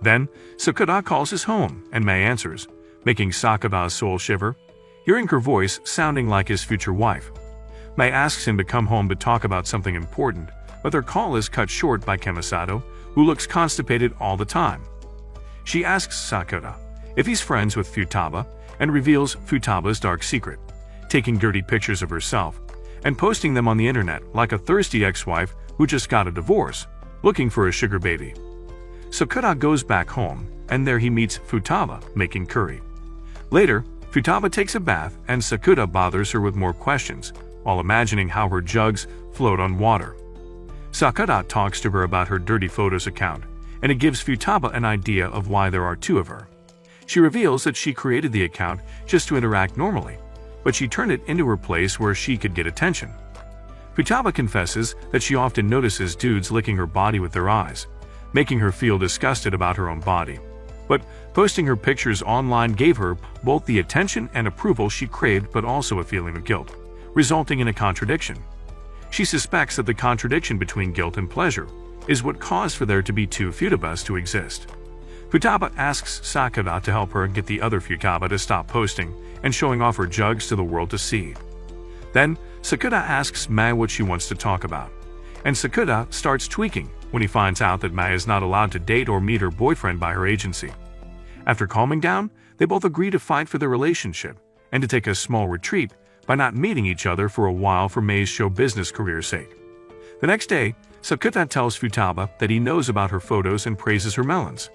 Then, Sakuta calls his home, and Mai answers, making Sakuta's soul shiver, hearing her voice sounding like his future wife. Mai asks him to come home to talk about something important, but their call is cut short by Kemisato, who looks constipated all the time. She asks Sakuta if he's friends with Futaba and reveals Futaba's dark secret, taking dirty pictures of herself and posting them on the internet like a thirsty ex-wife who just got a divorce, looking for a sugar baby. Sakuta goes back home, and there he meets Futaba making curry. Later, Futaba takes a bath and Sakuta bothers her with more questions while imagining how her jugs float on water. Sakuta talks to her about her dirty photos account, and it gives Futaba an idea of why there are two of her. She reveals that she created the account just to interact normally, but she turned it into her place where she could get attention. Futaba confesses that she often notices dudes licking her body with their eyes, making her feel disgusted about her own body. But posting her pictures online gave her both the attention and approval she craved, but also a feeling of guilt, resulting in a contradiction. She suspects that the contradiction between guilt and pleasure is what caused for there to be two Futabas to exist. Futaba asks Sakuta to help her get the other Futaba to stop posting and showing off her jugs to the world to see. Then, Sakuta asks Mai what she wants to talk about, and Sakuta starts tweaking when he finds out that Mai is not allowed to date or meet her boyfriend by her agency. After calming down, they both agree to fight for their relationship and to take a small retreat by not meeting each other for a while for Mai's show business career's sake. The next day, Sakuta tells Futaba that he knows about her photos and praises her melons.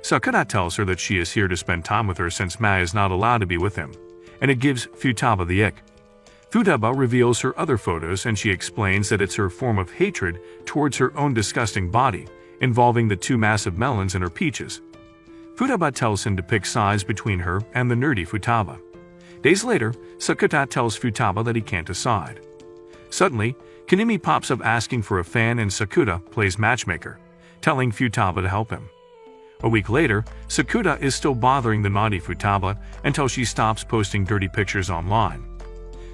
Sakuta tells her that she is here to spend time with her since Mai is not allowed to be with him, and it gives Futaba the ick. Futaba reveals her other photos and she explains that it's her form of hatred towards her own disgusting body, involving the two massive melons and her peaches. Futaba tells him to pick sides between her and the nerdy Futaba. Days later, Sakuta tells Futaba that he can't decide. Suddenly, Kanemi pops up asking for a fan and Sakuta plays matchmaker, telling Futaba to help him. A week later, Sakuta is still bothering the naughty Futaba until she stops posting dirty pictures online.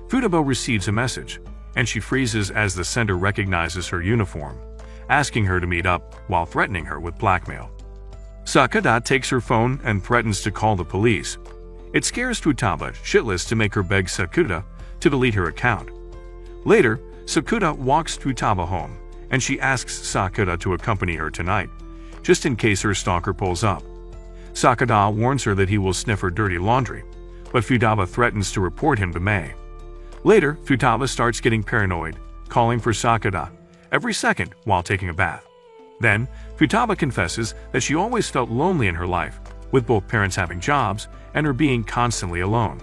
Futaba receives a message, and she freezes as the sender recognizes her uniform, asking her to meet up while threatening her with blackmail. Sakuta takes her phone and threatens to call the police. It scares Futaba shitless to make her beg Sakuta to delete her account. Later, Sakuta walks Futaba home, and she asks Sakuta to accompany her tonight, just in case her stalker pulls up. Sakuta warns her that he will sniff her dirty laundry, but Futaba threatens to report him to Mai. Later, Futaba starts getting paranoid, calling for Sakuta every second while taking a bath. Then, Futaba confesses that she always felt lonely in her life, with both parents having jobs and her being constantly alone.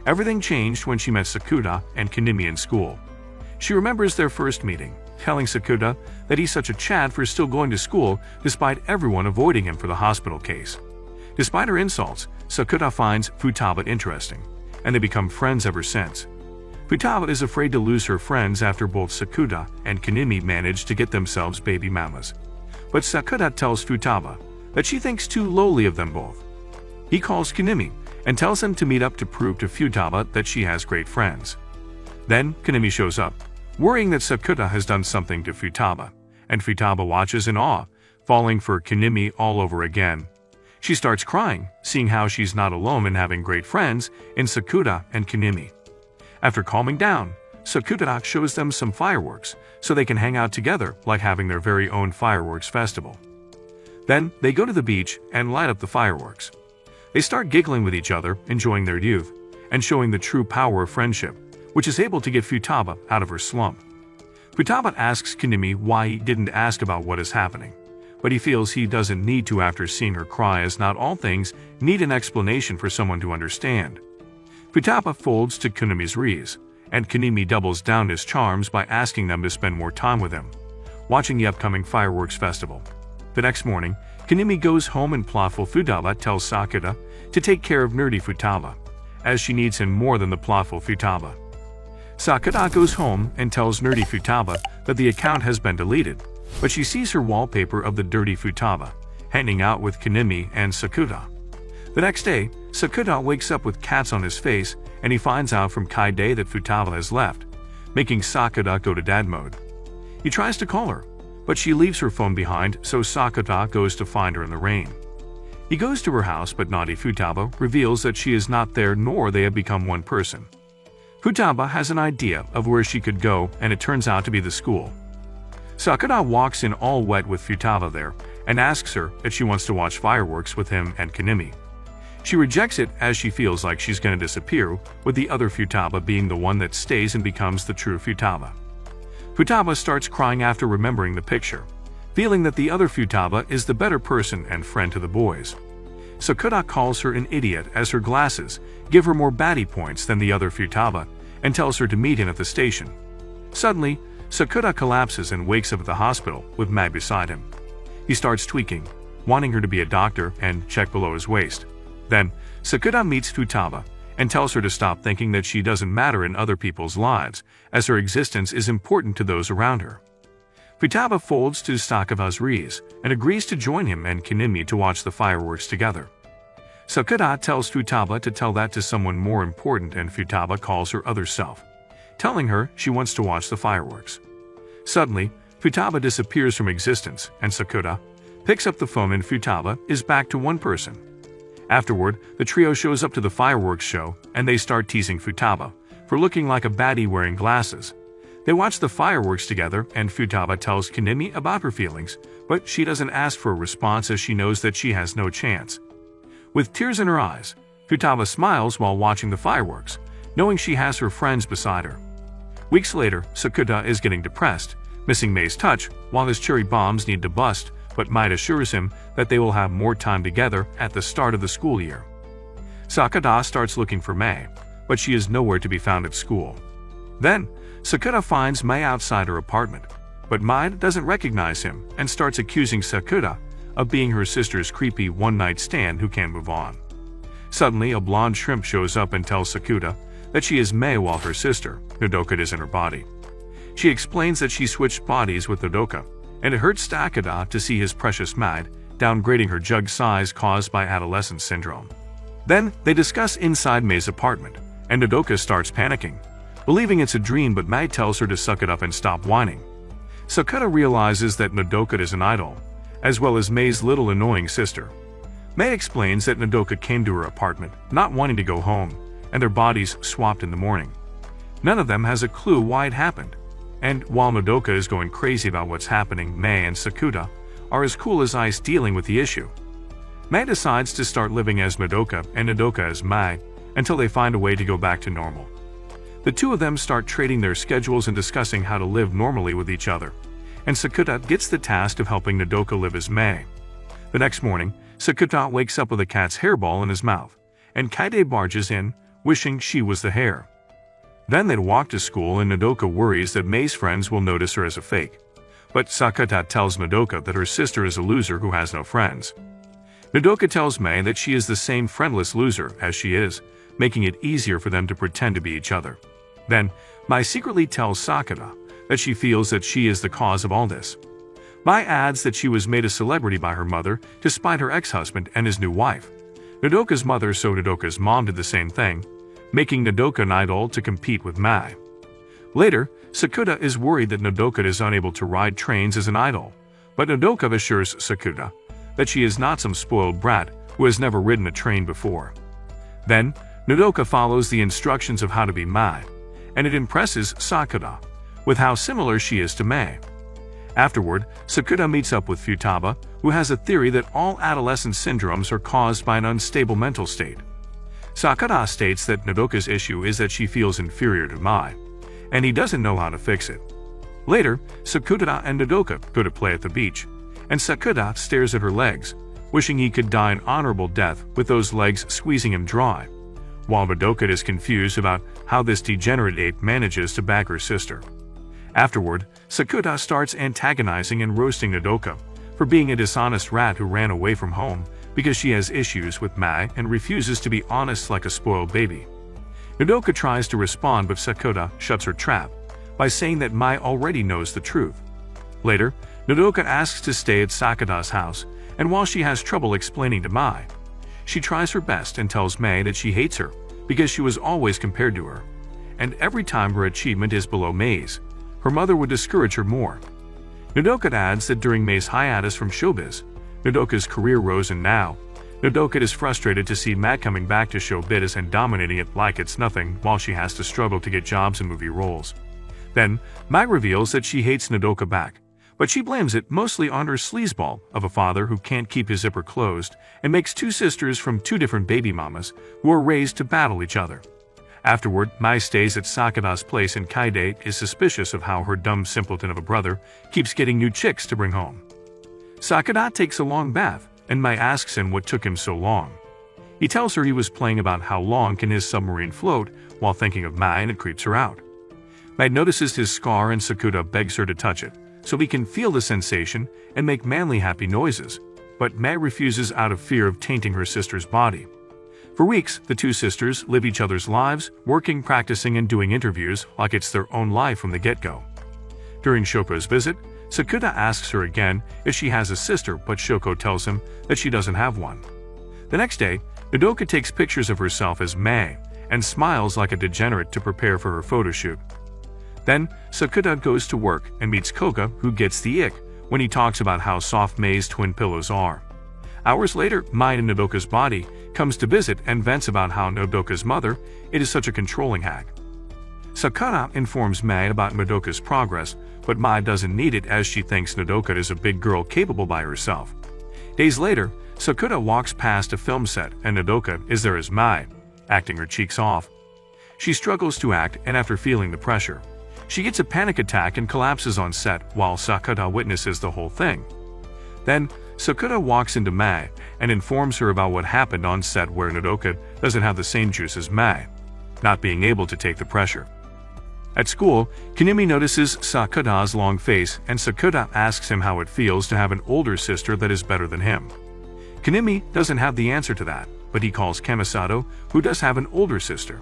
Everything changed when she met Sakuta and Kanemi in school. She remembers their first meeting, telling Sakuta that he's such a Chad for still going to school despite everyone avoiding him for the hospital case. Despite her insults, Sakuta finds Futaba interesting, and they become friends ever since. Futaba is afraid to lose her friends after both Sakuta and Kanemi manage to get themselves baby mamas. But Sakuta tells Futaba that she thinks too lowly of them both. He calls Kanemi and tells him to meet up to prove to Futaba that she has great friends. Then Kanemi shows up, worrying that Sakuta has done something to Futaba, and Futaba watches in awe, falling for Kanemi all over again. She starts crying, seeing how she's not alone in having great friends in Sakuta and Kanemi. After calming down, Sakuta shows them some fireworks so they can hang out together like having their very own fireworks festival. Then they go to the beach and light up the fireworks. They start giggling with each other, enjoying their youth, and showing the true power of friendship, which is able to get Futaba out of her slump. Futaba asks Kanemi why he didn't ask about what is happening, but he feels he doesn't need to after seeing her cry, as not all things need an explanation for someone to understand. Futaba folds to Kanemi's rees, and Kanemi doubles down his charms by asking them to spend more time with him, watching the upcoming fireworks festival. The next morning, Kanemi goes home and plotful Futaba tells Sakuta to take care of nerdy Futaba, as she needs him more than the plotful Futaba. Sakuta goes home and tells nerdy Futaba that the account has been deleted, but she sees her wallpaper of the dirty Futaba, hanging out with Kanemi and Sakuta. The next day, Sakuta wakes up with cats on his face, and he finds out from Kaide that Futaba has left, making Sakuta go to dad mode. He tries to call her, but she leaves her phone behind, so Sakuta goes to find her in the rain. He goes to her house, but naughty Futaba reveals that she is not there, nor they have become one person. Futaba has an idea of where she could go, and it turns out to be the school. Sakuta walks in all wet with Futaba there, and asks her if she wants to watch fireworks with him and Kanemi. She rejects it as she feels like she's going to disappear, with the other Futaba being the one that stays and becomes the true Futaba. Futaba starts crying after remembering the picture, feeling that the other Futaba is the better person and friend to the boys. Sakuta calls her an idiot as her glasses give her more baddie points than the other Futaba and tells her to meet him at the station. Suddenly, Sakuta collapses and wakes up at the hospital with Mai beside him. He starts tweaking, wanting her to be a doctor and check below his waist. Then, Sakuta meets Futaba and tells her to stop thinking that she doesn't matter in other people's lives, as her existence is important to those around her. Futaba folds to Sakuta Azusagawa and agrees to join him and Kanemi to watch the fireworks together. Sakuta tells Futaba to tell that to someone more important, and Futaba calls her other self, telling her she wants to watch the fireworks. Suddenly, Futaba disappears from existence, and Sakuta picks up the phone and Futaba is back to one person. Afterward, the trio shows up to the fireworks show and they start teasing Futaba for looking like a baddie wearing glasses. They watch the fireworks together and Futaba tells Kanemi about her feelings, but she doesn't ask for a response as she knows that she has no chance. With tears in her eyes, Futaba smiles while watching the fireworks, knowing she has her friends beside her. Weeks later, Sakuta is getting depressed, missing Mei's touch while his cherry bombs need to bust, but Mai assures him that they will have more time together at the start of the school year. Sakuta starts looking for Mai, but she is nowhere to be found at school. Then, Sakuta finds Mai outside her apartment, but Mai doesn't recognize him and starts accusing Sakuta of being her sister's creepy one-night stand who can't move on. Suddenly, a blonde shrimp shows up and tells Sakuta that she is Mai while her sister, Nodoka, is in her body. She explains that she switched bodies with Nodoka, and it hurts Sakuta to see his precious Mai downgrading her jug size caused by Adolescence Syndrome. Then, they discuss inside Mei's apartment, and Nodoka starts panicking, believing it's a dream, but Mai tells her to suck it up and stop whining. Sakuta realizes that Nodoka is an idol, as well as Mei's little annoying sister. Mai explains that Nodoka came to her apartment, not wanting to go home, and their bodies swapped in the morning. None of them has a clue why it happened. And while Nodoka is going crazy about what's happening, Mai and Sakuta are as cool as ice dealing with the issue. Mai decides to start living as Nodoka and Nodoka as Mai until they find a way to go back to normal. The two of them start trading their schedules and discussing how to live normally with each other, and Sakuta gets the task of helping Nodoka live as Mai. The next morning, Sakuta wakes up with a cat's hairball in his mouth, and Kaide barges in, wishing she was the hair. Then they walk to school and Nodoka worries that Mei's friends will notice her as a fake. But Sakuta tells Nodoka that her sister is a loser who has no friends. Nodoka tells Mai that she is the same friendless loser as she is, making it easier for them to pretend to be each other. Then, Mai secretly tells Sakuta that she feels that she is the cause of all this. Mai adds that she was made a celebrity by her mother to spite her ex-husband and his new wife. Nodoka's mother, so Nodoka's mom did the same thing, making Nodoka an idol to compete with Mai. Later, Sakuta is worried that Nodoka is unable to ride trains as an idol, but Nodoka assures Sakuta that she is not some spoiled brat who has never ridden a train before. Then, Nodoka follows the instructions of how to be Mai, and it impresses Sakuta with how similar she is to Mai. Afterward, Sakuta meets up with Futaba, who has a theory that all adolescent syndromes are caused by an unstable mental state. Sakuta states that Nodoka's issue is that she feels inferior to Mai, and he doesn't know how to fix it. Later, Sakuta and Nodoka go to play at the beach, and Sakuta stares at her legs, wishing he could die an honorable death with those legs squeezing him dry, while Nodoka is confused about how this degenerate ape manages to bag her sister. Afterward, Sakuta starts antagonizing and roasting Nodoka for being a dishonest rat who ran away from home because she has issues with Mai and refuses to be honest like a spoiled baby. Nodoka tries to respond, but Sakuta shuts her trap by saying that Mai already knows the truth. Later, Nodoka asks to stay at Sakuta's house, and while she has trouble explaining to Mai, she tries her best and tells Mai that she hates her because she was always compared to her, and every time her achievement is below Mei's, her mother would discourage her more. Nodoka adds that during Mei's hiatus from showbiz, Nodoka's career rose, and now, Nodoka is frustrated to see Mai coming back to showbiz and dominating it like it's nothing while she has to struggle to get jobs in movie roles. Then, Mai reveals that she hates Nodoka back, but she blames it mostly on her sleazeball of a father who can't keep his zipper closed and makes two sisters from two different baby mamas who are raised to battle each other. Afterward, Mai stays at Sakuta's place and Kaide is suspicious of how her dumb simpleton of a brother keeps getting new chicks to bring home. Sakuta takes a long bath, and Mai asks him what took him so long. He tells her he was playing about how long can his submarine float while thinking of Mai, and it creeps her out. Mai notices his scar and Sakuta begs her to touch it, so he can feel the sensation and make manly happy noises, but Mai refuses out of fear of tainting her sister's body. For weeks, the two sisters live each other's lives, working, practicing, and doing interviews like it's their own life from the get-go. During Shoko's visit, Sakuta asks her again if she has a sister, but Shoko tells him that she doesn't have one. The next day, Nodoka takes pictures of herself as Mai and smiles like a degenerate to prepare for her photo shoot. Then, Sakuta goes to work and meets Koga, who gets the ick when he talks about how soft Mai's twin pillows are. Hours later, Mai in Nodoka's body comes to visit and vents about how Nodoka's mother is such a controlling hag. Sakuta informs Mai about Nodoka's progress, but Mai doesn't need it as she thinks Nodoka is a big girl capable by herself. Days later, Sakuta walks past a film set and Nodoka is there as Mai, acting her cheeks off. She struggles to act, and after feeling the pressure, she gets a panic attack and collapses on set while Sakuta witnesses the whole thing. Then, Sakuta walks into Mai and informs her about what happened on set where Nodoka doesn't have the same juice as Mai, not being able to take the pressure. At school, Kanemi notices Sakuta's long face and Sakuta asks him how it feels to have an older sister that is better than him. Kanemi doesn't have the answer to that, but he calls Kamisato, who does have an older sister.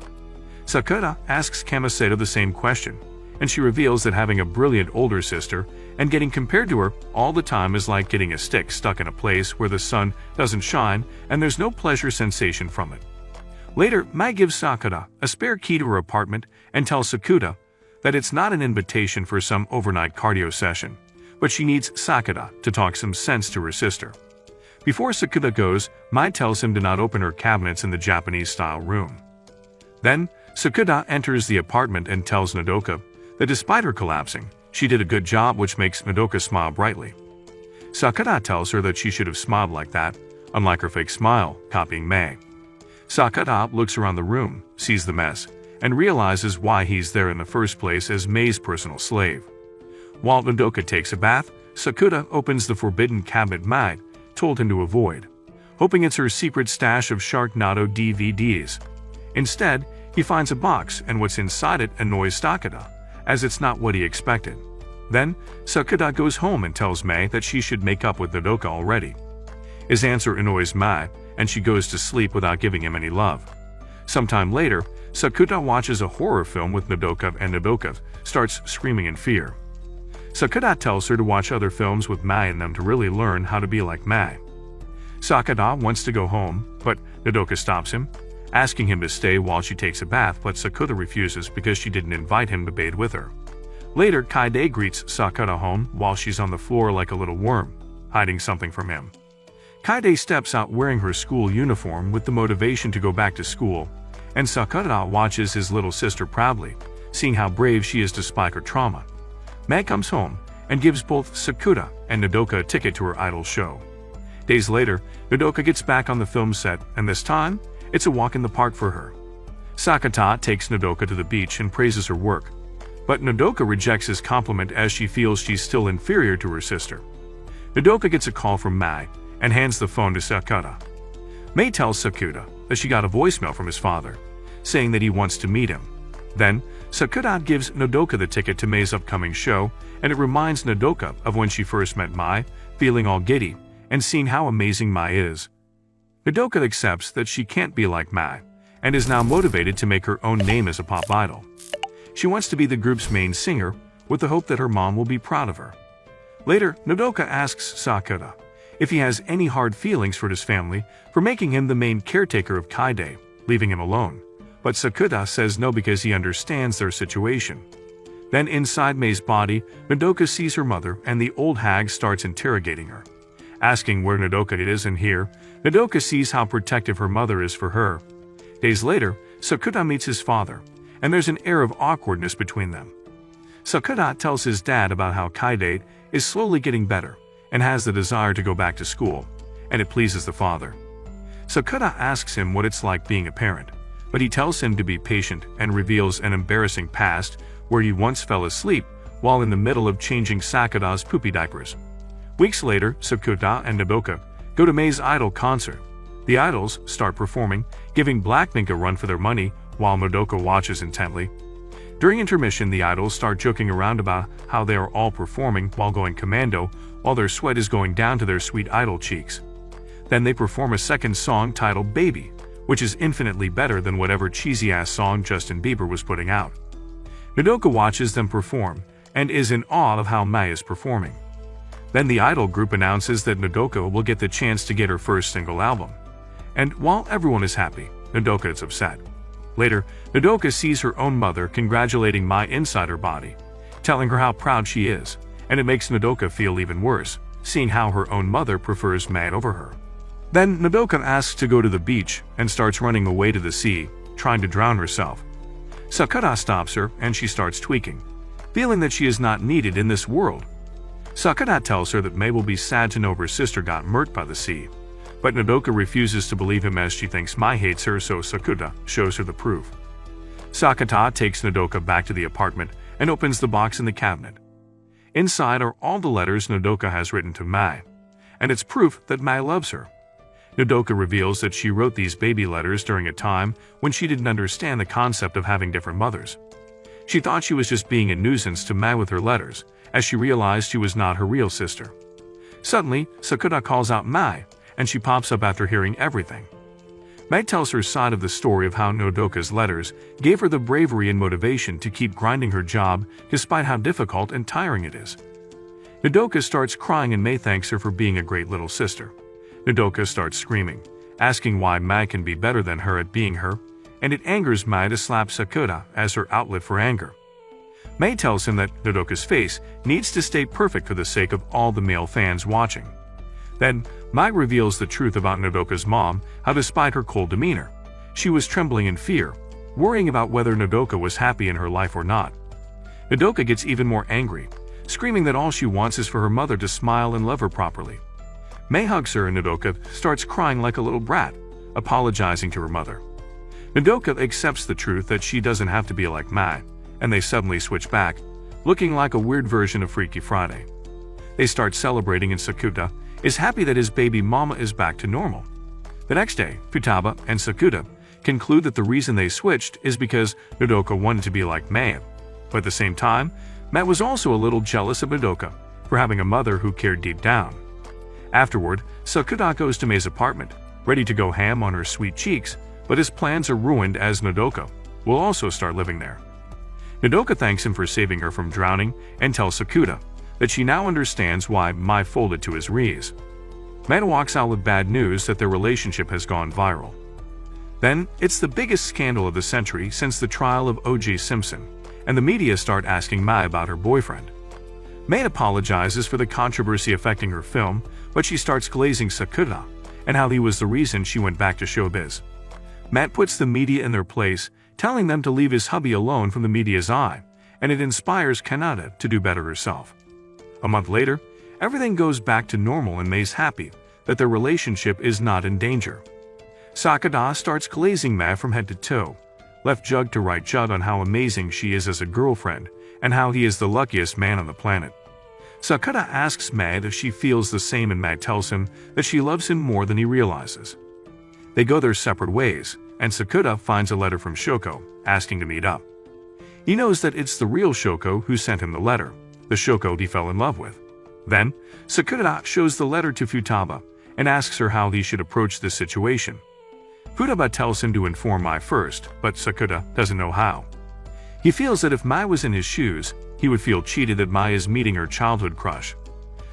Sakuta asks Kamisato the same question, and she reveals that having a brilliant older sister and getting compared to her all the time is like getting a stick stuck in a place where the sun doesn't shine and there's no pleasure sensation from it. Later, Mai gives Sakuta a spare key to her apartment and tells Sakuta that it's not an invitation for some overnight cardio session, but she needs Sakuta to talk some sense to her sister. Before Sakuta goes, Mai tells him to not open her cabinets in the Japanese-style room. Then, Sakuta enters the apartment and tells Nodoka that despite her collapsing, she did a good job, which makes Nodoka smile brightly. Sakuta tells her that she should have smiled like that, unlike her fake smile, copying Mai. Sakuta looks around the room, sees the mess, and realizes why he's there in the first place as Mai's personal slave. While Nodoka takes a bath, Sakuta opens the forbidden cabinet Mai told him to avoid, hoping it's her secret stash of Sharknado DVDs. Instead, he finds a box, and what's inside it annoys Sakuta, as it's not what he expected. Then, Sakuta goes home and tells Mai that she should make up with Nodoka already. His answer annoys Mai, and she goes to sleep without giving him any love. Sometime later, Sakuta watches a horror film with Nodoka and Nodoka starts screaming in fear. Sakuta tells her to watch other films with Mai in them to really learn how to be like Mai. Sakuta wants to go home, but Nodoka stops him, asking him to stay while she takes a bath, but Sakuta refuses because she didn't invite him to bathe with her. Later, Kaide greets Sakuta home while she's on the floor like a little worm, hiding something from him. Kaide steps out wearing her school uniform with the motivation to go back to school, and Sakuta watches his little sister proudly, seeing how brave she is despite her trauma. Mai comes home and gives both Sakuta and Nodoka a ticket to her idol show. Days later, Nodoka gets back on the film set, and this time, it's a walk in the park for her. Sakuta takes Nodoka to the beach and praises her work, but Nodoka rejects his compliment as she feels she's still inferior to her sister. Nodoka gets a call from Mai and hands the phone to Sakuta. Mai tells Sakuta that she got a voicemail from his father, saying that he wants to meet him. Then, Sakuta gives Nodoka the ticket to Mai's upcoming show, and it reminds Nodoka of when she first met Mai, feeling all giddy and seeing how amazing Mai is. Nodoka accepts that she can't be like Mai, and is now motivated to make her own name as a pop idol. She wants to be the group's main singer, with the hope that her mom will be proud of her. Later, Nodoka asks Sakuta if he has any hard feelings for his family for making him the main caretaker of Kaide, leaving him alone. But Sakuta says no because he understands their situation. Then inside Mai's body, Nodoka sees her mother and the old hag starts interrogating her. Asking where Nodoka is and here, Nodoka sees how protective her mother is for her. Days later, Sakuta meets his father, and there's an air of awkwardness between them. Sakuta tells his dad about how Kaide is slowly getting better and has the desire to go back to school, and it pleases the father. Sakuta asks him what it's like being a parent, but he tells him to be patient and reveals an embarrassing past where he once fell asleep while in the middle of changing Sakuta's poopy diapers. Weeks later, Sakuta and Nodoka go to Mei's idol concert. The idols start performing, giving Blackpink a run for their money while Nodoka watches intently. During intermission, the idols start joking around about how they are all performing while going commando while their sweat is going down to their sweet idol cheeks. Then they perform a second song titled Baby, which is infinitely better than whatever cheesy-ass song Justin Bieber was putting out. Nodoka watches them perform and is in awe of how Mai is performing. Then the idol group announces that Nodoka will get the chance to get her first single album. And while everyone is happy, Nodoka is upset. Later, Nodoka sees her own mother congratulating Mai inside her body, telling her how proud she is, and it makes Nodoka feel even worse, seeing how her own mother prefers Mai over her. Then Nodoka asks to go to the beach and starts running away to the sea, trying to drown herself. Sakuta stops her and she starts tweaking, feeling that she is not needed in this world. Sakuta tells her that Mai will be sad to know her sister got murked by the sea, but Nodoka refuses to believe him as she thinks Mai hates her, so Sakuta shows her the proof. Sakuta takes Nodoka back to the apartment and opens the box in the cabinet. Inside are all the letters Nodoka has written to Mai, and it's proof that Mai loves her. Nodoka reveals that she wrote these baby letters during a time when she didn't understand the concept of having different mothers. She thought she was just being a nuisance to Mai with her letters, as she realized she was not her real sister. Suddenly, Sakuta calls out Mai, and she pops up after hearing everything. Mai tells her side of the story of how Nodoka's letters gave her the bravery and motivation to keep grinding her job despite how difficult and tiring it is. Nodoka starts crying and Mai thanks her for being a great little sister. Nodoka starts screaming, asking why Mai can be better than her at being her, and it angers Mai to slap Sakuta as her outlet for anger. Mai tells him that Nodoka's face needs to stay perfect for the sake of all the male fans watching. Then, Mai reveals the truth about Nodoka's mom, how despite her cold demeanor, she was trembling in fear, worrying about whether Nodoka was happy in her life or not. Nodoka gets even more angry, screaming that all she wants is for her mother to smile and love her properly. Mai hugs her and Nodoka starts crying like a little brat, apologizing to her mother. Nodoka accepts the truth that she doesn't have to be like Mai, and they suddenly switch back, looking like a weird version of Freaky Friday. They start celebrating and Sakuta is happy that his baby mama is back to normal. The next day, Futaba and Sakuta conclude that the reason they switched is because Nodoka wanted to be like Mai, but at the same time, Mai was also a little jealous of Nodoka for having a mother who cared deep down. Afterward, Sakuta goes to Mei's apartment, ready to go ham on her sweet cheeks, but his plans are ruined as Nodoka will also start living there. Nodoka thanks him for saving her from drowning and tells Sakuta that she now understands why Mai folded to his rees. Mai walks out with bad news that their relationship has gone viral. Then, it's the biggest scandal of the century since the trial of O.J. Simpson, and the media start asking Mai about her boyfriend. Mai apologizes for the controversy affecting her film, but she starts glazing Sakuta and how he was the reason she went back to showbiz. Mai puts the media in their place, telling them to leave his hubby alone from the media's eye, and it inspires Kanata to do better herself. A month later, everything goes back to normal and Mei's happy that their relationship is not in danger. Sakuta starts glazing Mai from head to toe, left jug to right jug on how amazing she is as a girlfriend and how he is the luckiest man on the planet. Sakuta asks Mai if she feels the same and Mai tells him that she loves him more than he realizes. They go their separate ways, and Sakuta finds a letter from Shoko asking to meet up. He knows that it's the real Shoko who sent him the letter, the Shoko he fell in love with. Then, Sakuta shows the letter to Futaba and asks her how he should approach this situation. Futaba tells him to inform Mai first, but Sakuta doesn't know how. He feels that if Mai was in his shoes, he would feel cheated that Mai is meeting her childhood crush.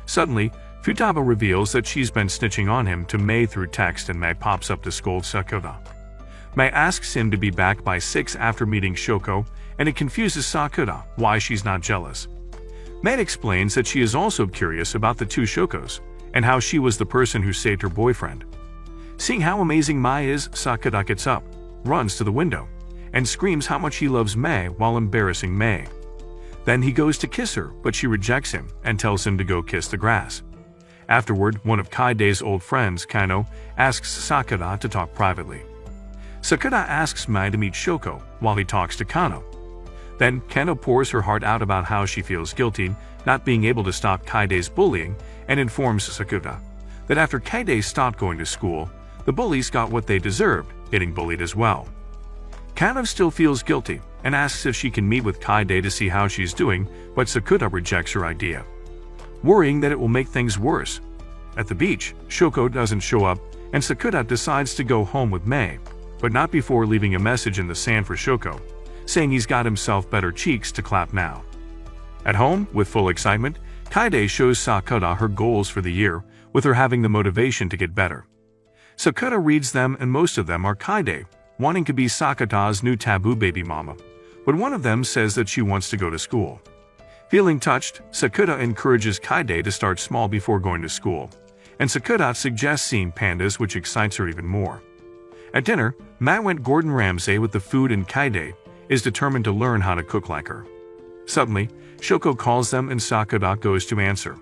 Suddenly, Futaba reveals that she's been snitching on him to Mai through text and Mai pops up to scold Sakuta. Mai asks him to be back by 6 after meeting Shoko, and it confuses Sakuta why she's not jealous. Mai explains that she is also curious about the two Shokos, and how she was the person who saved her boyfriend. Seeing how amazing Mai is, Sakuta gets up, runs to the window, and screams how much he loves Mai while embarrassing Mai. Then he goes to kiss her, but she rejects him and tells him to go kiss the grass. Afterward, one of Kaide's old friends, Kano, asks Sakuta to talk privately. Sakuta asks Mai to meet Shoko while he talks to Kano. Then Kano pours her heart out about how she feels guilty not being able to stop Kaide's bullying and informs Sakuta that after Kaide stopped going to school, the bullies got what they deserved, getting bullied as well. Kano still feels guilty and asks if she can meet with Kaide to see how she's doing, but Sakuta rejects her idea, worrying that it will make things worse. At the beach, Shoko doesn't show up and Sakuta decides to go home with Mai, but not before leaving a message in the sand for Shoko, saying he's got himself better cheeks to clap now. At home, with full excitement, Kaide shows Sakuta her goals for the year, with her having the motivation to get better. Sakuta reads them and most of them are Kaide wanting to be Sakuta's new taboo baby mama, but one of them says that she wants to go to school. Feeling touched, Sakuta encourages Kaide to start small before going to school, and Sakuta suggests seeing pandas, which excites her even more. At dinner, Matt went Gordon Ramsay with the food and Kaide is determined to learn how to cook like her. Suddenly, Shoko calls them and Sakuta goes to answer.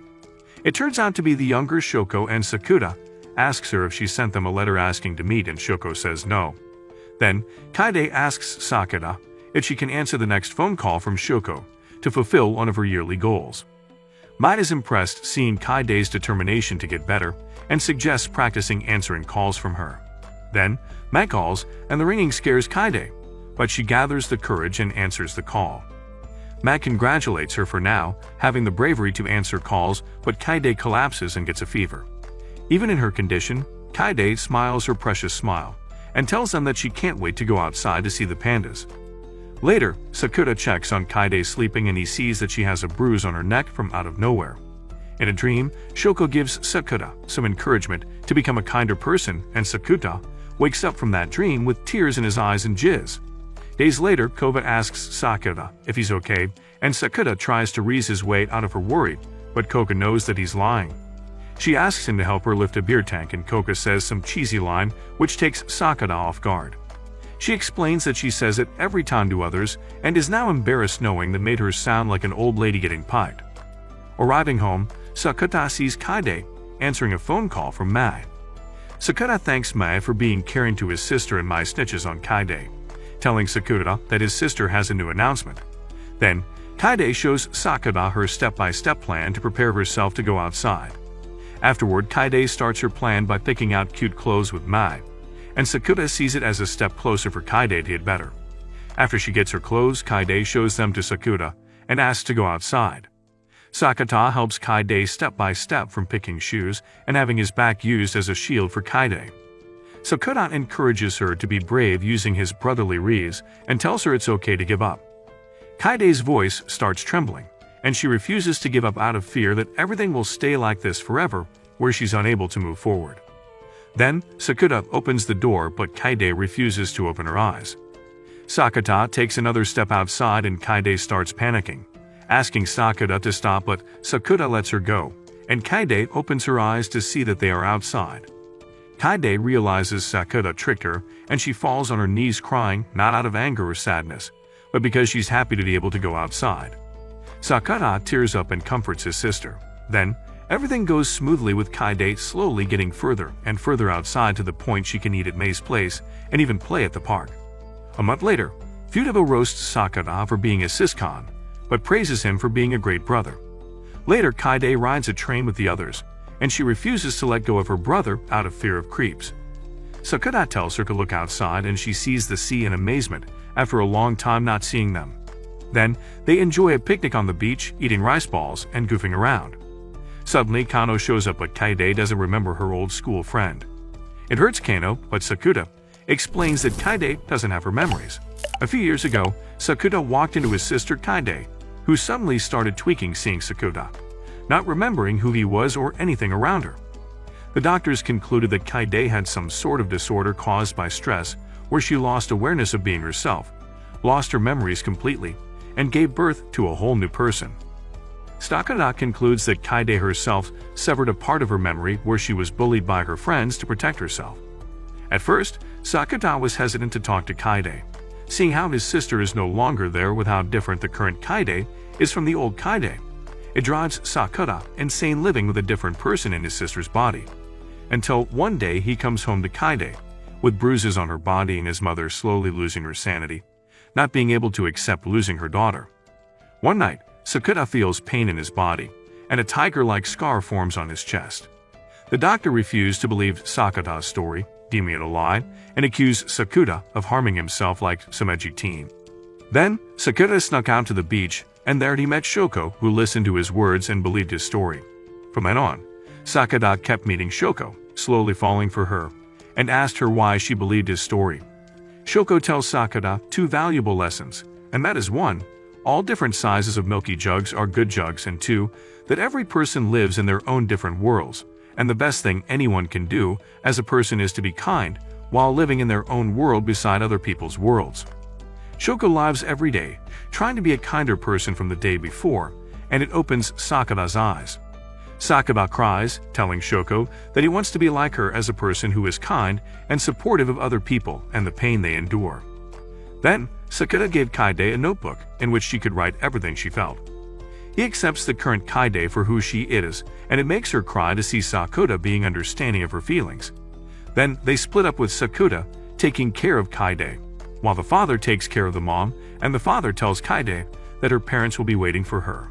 It turns out to be the younger Shoko, and Sakuta asks her if she sent them a letter asking to meet, and Shoko says no. Then, Kaide asks Sakuta if she can answer the next phone call from Shoko to fulfill one of her yearly goals. Mai is impressed seeing Kaide's determination to get better and suggests practicing answering calls from her. Then, Mai calls and the ringing scares Kaide, but she gathers the courage and answers the call. Mai congratulates her for now having the bravery to answer calls, but Kaide collapses and gets a fever. Even in her condition, Kaide smiles her precious smile and tells them that she can't wait to go outside to see the pandas. Later, Sakuta checks on Kaide sleeping and he sees that she has a bruise on her neck from out of nowhere. In a dream, Shoko gives Sakuta some encouragement to become a kinder person, and Sakuta wakes up from that dream with tears in his eyes and jizz. Days later, Kova asks Sakuta if he's okay, and Sakuta tries to reason his way out of her worry, but Koka knows that he's lying. She asks him to help her lift a beer tank, and Koka says some cheesy line which takes Sakuta off guard. She explains that she says it every time to others and is now embarrassed knowing that made her sound like an old lady getting piped. Arriving home, Sakuta sees Kaide answering a phone call from Mai. Sakuta thanks Mai for being caring to his sister, and Mai snitches on Kaide, telling Sakuta that his sister has a new announcement. Then, Kaide shows Sakuta her step-by-step plan to prepare herself to go outside. Afterward, Kaide starts her plan by picking out cute clothes with Mai, and Sakuta sees it as a step closer for Kaide to get better. After she gets her clothes, Kaide shows them to Sakuta and asks to go outside. Sakuta helps Kaide step by step from picking shoes and having his back used as a shield for Kaide. Sakuta encourages her to be brave using his brotherly rees and tells her it's okay to give up. Kaide's voice starts trembling, and she refuses to give up out of fear that everything will stay like this forever, where she's unable to move forward. Then, Sakuta opens the door, but Kaide refuses to open her eyes. Sakuta takes another step outside and Kaide starts panicking, asking Sakuta to stop, but Sakuta lets her go, and Kaide opens her eyes to see that they are outside. Kaide realizes Sakuta tricked her, and she falls on her knees crying, not out of anger or sadness, but because she's happy to be able to go outside. Sakuta tears up and comforts his sister. Then, everything goes smoothly with Kaide slowly getting further and further outside to the point she can eat at Mei's place and even play at the park. A month later, Futaba roasts Sakuta for being a siscon, but praises him for being a great brother. Later, Kaide rides a train with the others, and she refuses to let go of her brother out of fear of creeps. Sakuta tells her to look outside, and she sees the sea in amazement after a long time not seeing them. Then, they enjoy a picnic on the beach, eating rice balls and goofing around. Suddenly, Kano shows up, but Kaide doesn't remember her old school friend. It hurts Kano, but Sakuta explains that Kaide doesn't have her memories. A few years ago, Sakuta walked into his sister Kaide, who suddenly started tweaking seeing Sakuta, not remembering who he was or anything around her. The doctors concluded that Kaide had some sort of disorder caused by stress, where she lost awareness of being herself, lost her memories completely, and gave birth to a whole new person. Sakuta concludes that Kaide herself severed a part of her memory where she was bullied by her friends to protect herself. At first, Sakuta was hesitant to talk to Kaide, seeing how his sister is no longer there with how different the current Kaide is from the old Kaide. It drives Sakuta insane living with a different person in his sister's body. Until one day he comes home to Kaide, with bruises on her body and his mother slowly losing her sanity, not being able to accept losing her daughter. One night, Sakuta feels pain in his body, and a tiger-like scar forms on his chest. The doctor refused to believe Sakuta's story, deeming it a lie, and accused Sakuta of harming himself like some edgy teen. Then, Sakuta snuck out to the beach, and there he met Shoko, who listened to his words and believed his story. From then on, Sakuta kept meeting Shoko, slowly falling for her, and asked her why she believed his story. Shoko tells Sakuta 2 valuable lessons, and that is 1, all different sizes of milky jugs are good jugs, and 2, that every person lives in their own different worlds, and the best thing anyone can do as a person is to be kind while living in their own world beside other people's worlds. Shoko lives every day, trying to be a kinder person from the day before, and it opens Sakuta's eyes. Sakuta cries, telling Shoko that he wants to be like her as a person who is kind and supportive of other people and the pain they endure. Then, Sakuta gave Kaide a notebook in which she could write everything she felt. He accepts the current Kaide for who she is, and it makes her cry to see Sakuta being understanding of her feelings. Then they split up with Sakuta taking care of Kaide, while the father takes care of the mom, and the father tells Kaide that her parents will be waiting for her.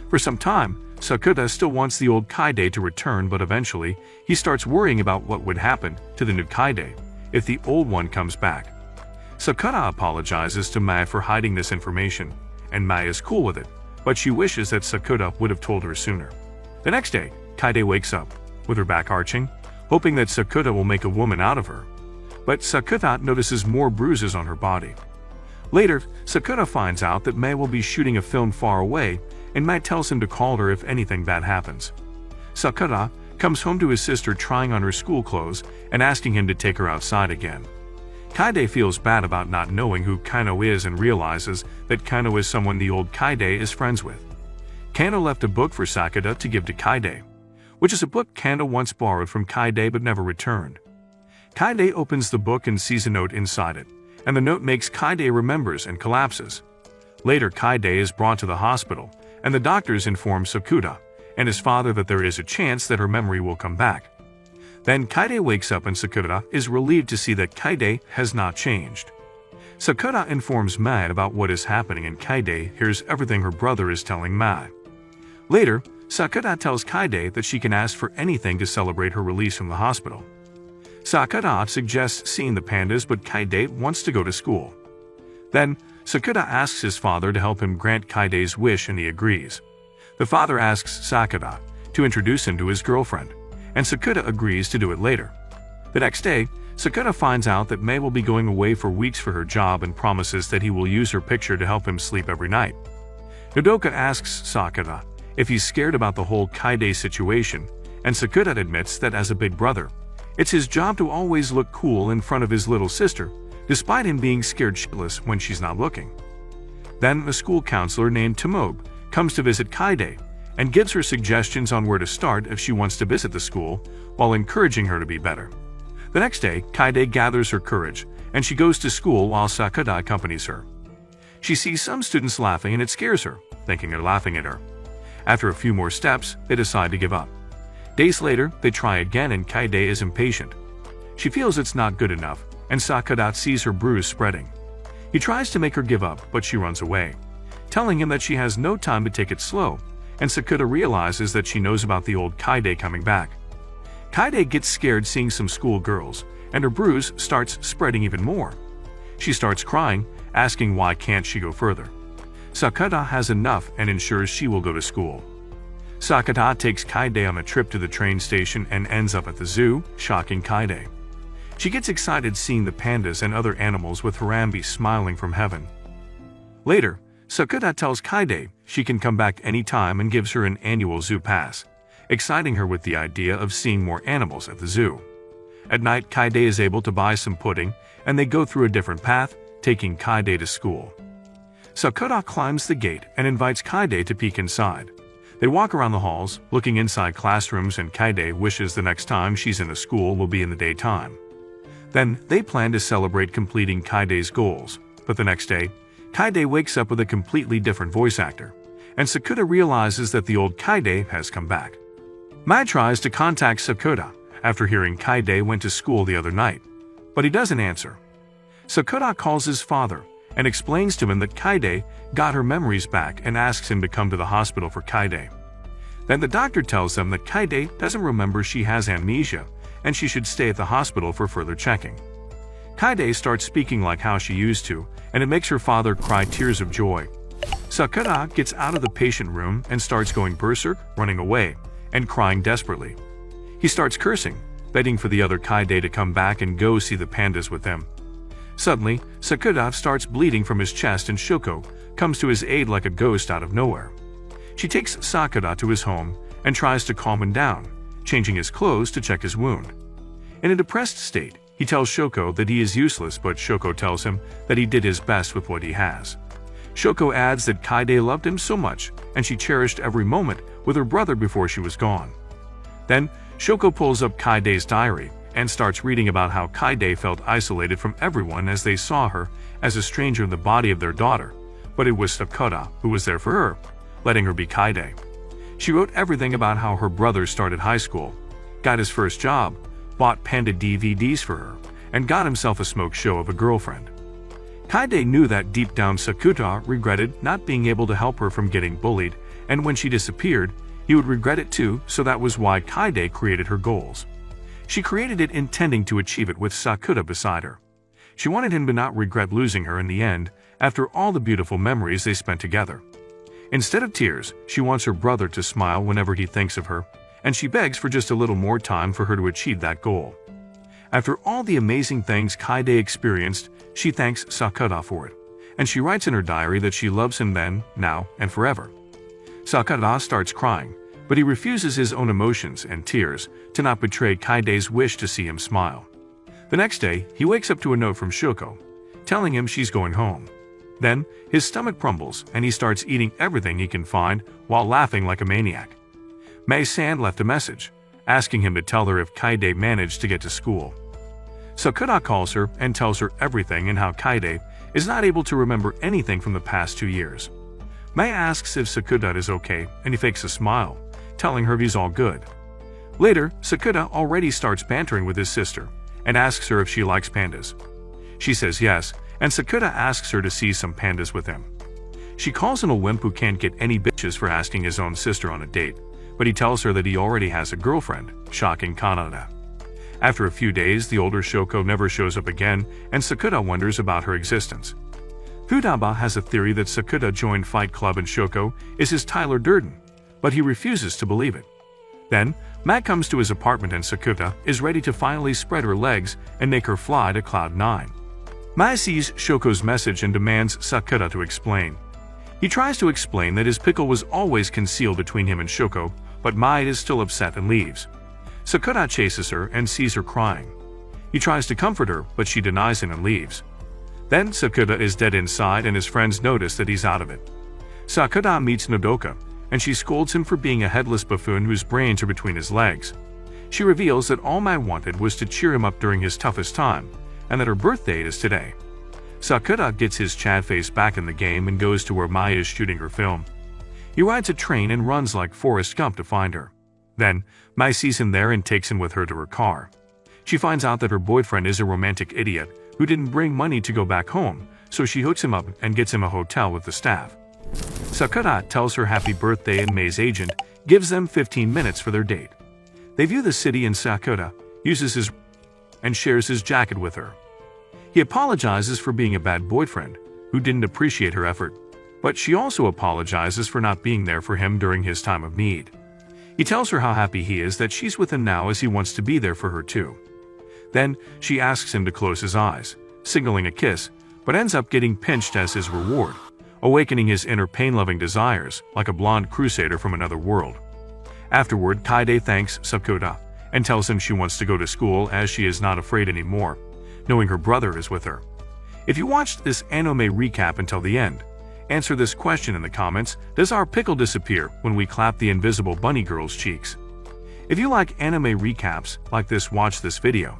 For some time, Sakuta still wants the old Kaide to return, but eventually, he starts worrying about what would happen to the new Kaide if the old one comes back. Sakuta apologizes to Mai for hiding this information, and Mai is cool with it, but she wishes that Sakuta would have told her sooner. The next day, Kaide wakes up, with her back arching, hoping that Sakuta will make a woman out of her. But Sakuta notices more bruises on her body. Later, Sakuta finds out that Mai will be shooting a film far away, and Mai tells him to call her if anything bad happens. Sakuta comes home to his sister trying on her school clothes and asking him to take her outside again. Kaide feels bad about not knowing who Kano is and realizes that Kano is someone the old Kaide is friends with. Kano left a book for Sakuta to give to Kaide, which is a book Kano once borrowed from Kaide but never returned. Kaide opens the book and sees a note inside it, and the note makes Kaide remembers and collapses. Later, Kaide is brought to the hospital, and the doctors inform Sakuta and his father that there is a chance that her memory will come back. Then Kaide wakes up and Sakuta is relieved to see that Kaide has not changed. Sakuta informs Mai about what is happening, and Kaide hears everything her brother is telling Mai. Later, Sakuta tells Kaide that she can ask for anything to celebrate her release from the hospital. Sakuta suggests seeing the pandas, but Kaide wants to go to school. Then, Sakuta asks his father to help him grant Kaide's wish, and he agrees. The father asks Sakuta to introduce him to his girlfriend, and Sakuta agrees to do it later. The next day, Sakuta finds out that Mai will be going away for weeks for her job and promises that he will use her picture to help him sleep every night. Nodoka asks Sakuta if he's scared about the whole Kaide situation, and Sakuta admits that as a big brother, it's his job to always look cool in front of his little sister, despite him being scared shitless when she's not looking. Then a school counselor named Tomobe comes to visit Kaide and gives her suggestions on where to start if she wants to visit the school, while encouraging her to be better. The next day, Kaide gathers her courage, and she goes to school while Sakuta accompanies her. She sees some students laughing and it scares her, thinking they're laughing at her. After a few more steps, they decide to give up. Days later, they try again and Kaide is impatient. She feels it's not good enough, and Sakuta sees her bruise spreading. He tries to make her give up, but she runs away, telling him that she has no time to take it slow, and Sakuta realizes that she knows about the old Kaide coming back. Kaide gets scared seeing some schoolgirls, and her bruise starts spreading even more. She starts crying, asking why can't she go further. Sakuta has enough and ensures she will go to school. Sakuta takes Kaide on a trip to the train station and ends up at the zoo, shocking Kaide. She gets excited seeing the pandas and other animals, with Harambe smiling from heaven. Later, Sakuta tells Kaide she can come back anytime and gives her an annual zoo pass, exciting her with the idea of seeing more animals at the zoo. At night, Kaide is able to buy some pudding, and they go through a different path, taking Kaide to school. Sakuta climbs the gate and invites Kaide to peek inside. They walk around the halls, looking inside classrooms, and Kaide wishes the next time she's in the school will be in the daytime. Then, they plan to celebrate completing Kaide's goals, But the next day, Kaide wakes up with a completely different voice actor, and Sakuta realizes that the old Kaide has come back. Mai tries to contact Sakuta after hearing Kaide went to school the other night, but he doesn't answer. Sakuta calls his father and explains to him that Kaide got her memories back and asks him to come to the hospital for Kaide. Then the doctor tells them that Kaide doesn't remember she has amnesia and she should stay at the hospital for further checking. Kaide starts speaking like how she used to, and it makes her father cry tears of joy. Sakuta gets out of the patient room and starts going berserk, running away, and crying desperately. He starts cursing, begging for the other Kaide to come back and go see the pandas with them. Suddenly, Sakuta starts bleeding from his chest and Shoko comes to his aid like a ghost out of nowhere. She takes Sakuta to his home and tries to calm him down, changing his clothes to check his wound. In a depressed state, he tells Shoko that he is useless, but Shoko tells him that he did his best with what he has. Shoko adds that Kaide loved him so much and she cherished every moment with her brother before she was gone. Then, Shoko pulls up Kaide's diary and starts reading about how Kaide felt isolated from everyone as they saw her as a stranger in the body of their daughter, but it was Sakuta who was there for her, letting her be Kaide. She wrote everything about how her brother started high school, got his first job, bought panda DVDs for her, and got himself a smoke show of a girlfriend. Kaide knew that deep down Sakuta regretted not being able to help her from getting bullied, and when she disappeared, he would regret it too, so that was why Kaide created her goals. She created it intending to achieve it with Sakuta beside her. She wanted him to not regret losing her in the end, after all the beautiful memories they spent together. Instead of tears, she wants her brother to smile whenever he thinks of her, and she begs for just a little more time for her to achieve that goal. After all the amazing things Kaide experienced, she thanks Sakuta for it, and she writes in her diary that she loves him then, now, and forever. Sakuta starts crying, but he refuses his own emotions and tears to not betray Kaide's wish to see him smile. The next day, he wakes up to a note from Shoko, telling him she's going home. Then, his stomach crumbles and he starts eating everything he can find while laughing like a maniac. Mai-san left a message, asking him to tell her if Kaide managed to get to school. Sakuta calls her and tells her everything and how Kaide is not able to remember anything from the past 2 years. Mai asks if Sakuta is okay and he fakes a smile, telling her he's all good. Later, Sakuta already starts bantering with his sister and asks her if she likes pandas. She says yes, and Sakuta asks her to see some pandas with him. She calls him a wimp who can't get any bitches for asking his own sister on a date, but he tells her that he already has a girlfriend, shocking Kanada. After a few days, the older Shoko never shows up again, and Sakuta wonders about her existence. Futaba has a theory that Sakuta joined Fight Club and Shoko is his Tyler Durden, but he refuses to believe it. Then, Matt comes to his apartment and Sakuta is ready to finally spread her legs and make her fly to Cloud 9. Mai sees Shoko's message and demands Sakuta to explain. He tries to explain that his pickle was always concealed between him and Shoko, but Mai is still upset and leaves. Sakuta chases her and sees her crying. He tries to comfort her, but she denies him and leaves. Then Sakuta is dead inside and his friends notice that he's out of it. Sakuta meets Nodoka, and she scolds him for being a headless buffoon whose brains are between his legs. She reveals that all Mai wanted was to cheer him up during his toughest time, and that her birthday is today. Sakuta gets his Chad face back in the game and goes to where Mai is shooting her film. He rides a train and runs like Forrest Gump to find her. Then, Mai sees him there and takes him with her to her car. She finds out that her boyfriend is a romantic idiot who didn't bring money to go back home, so she hooks him up and gets him a hotel with the staff. Sakuta tells her happy birthday and Mai's agent gives them 15 minutes for their date. They view the city and Sakuta uses his and shares his jacket with her. He apologizes for being a bad boyfriend who didn't appreciate her effort, but she also apologizes for not being there for him during his time of need. He tells her how happy he is that she's with him now as he wants to be there for her too. Then she asks him to close his eyes, signaling a kiss, but ends up getting pinched as his reward, awakening his inner pain-loving desires like a blonde crusader from another world. Afterward, Kaide thanks Sakuta and tells him she wants to go to school as she is not afraid anymore, knowing her brother is with her. If you watched this anime recap until the end, answer this question in the comments: does our pickle disappear when we clap the invisible bunny girl's cheeks? If you like anime recaps like this, watch this video.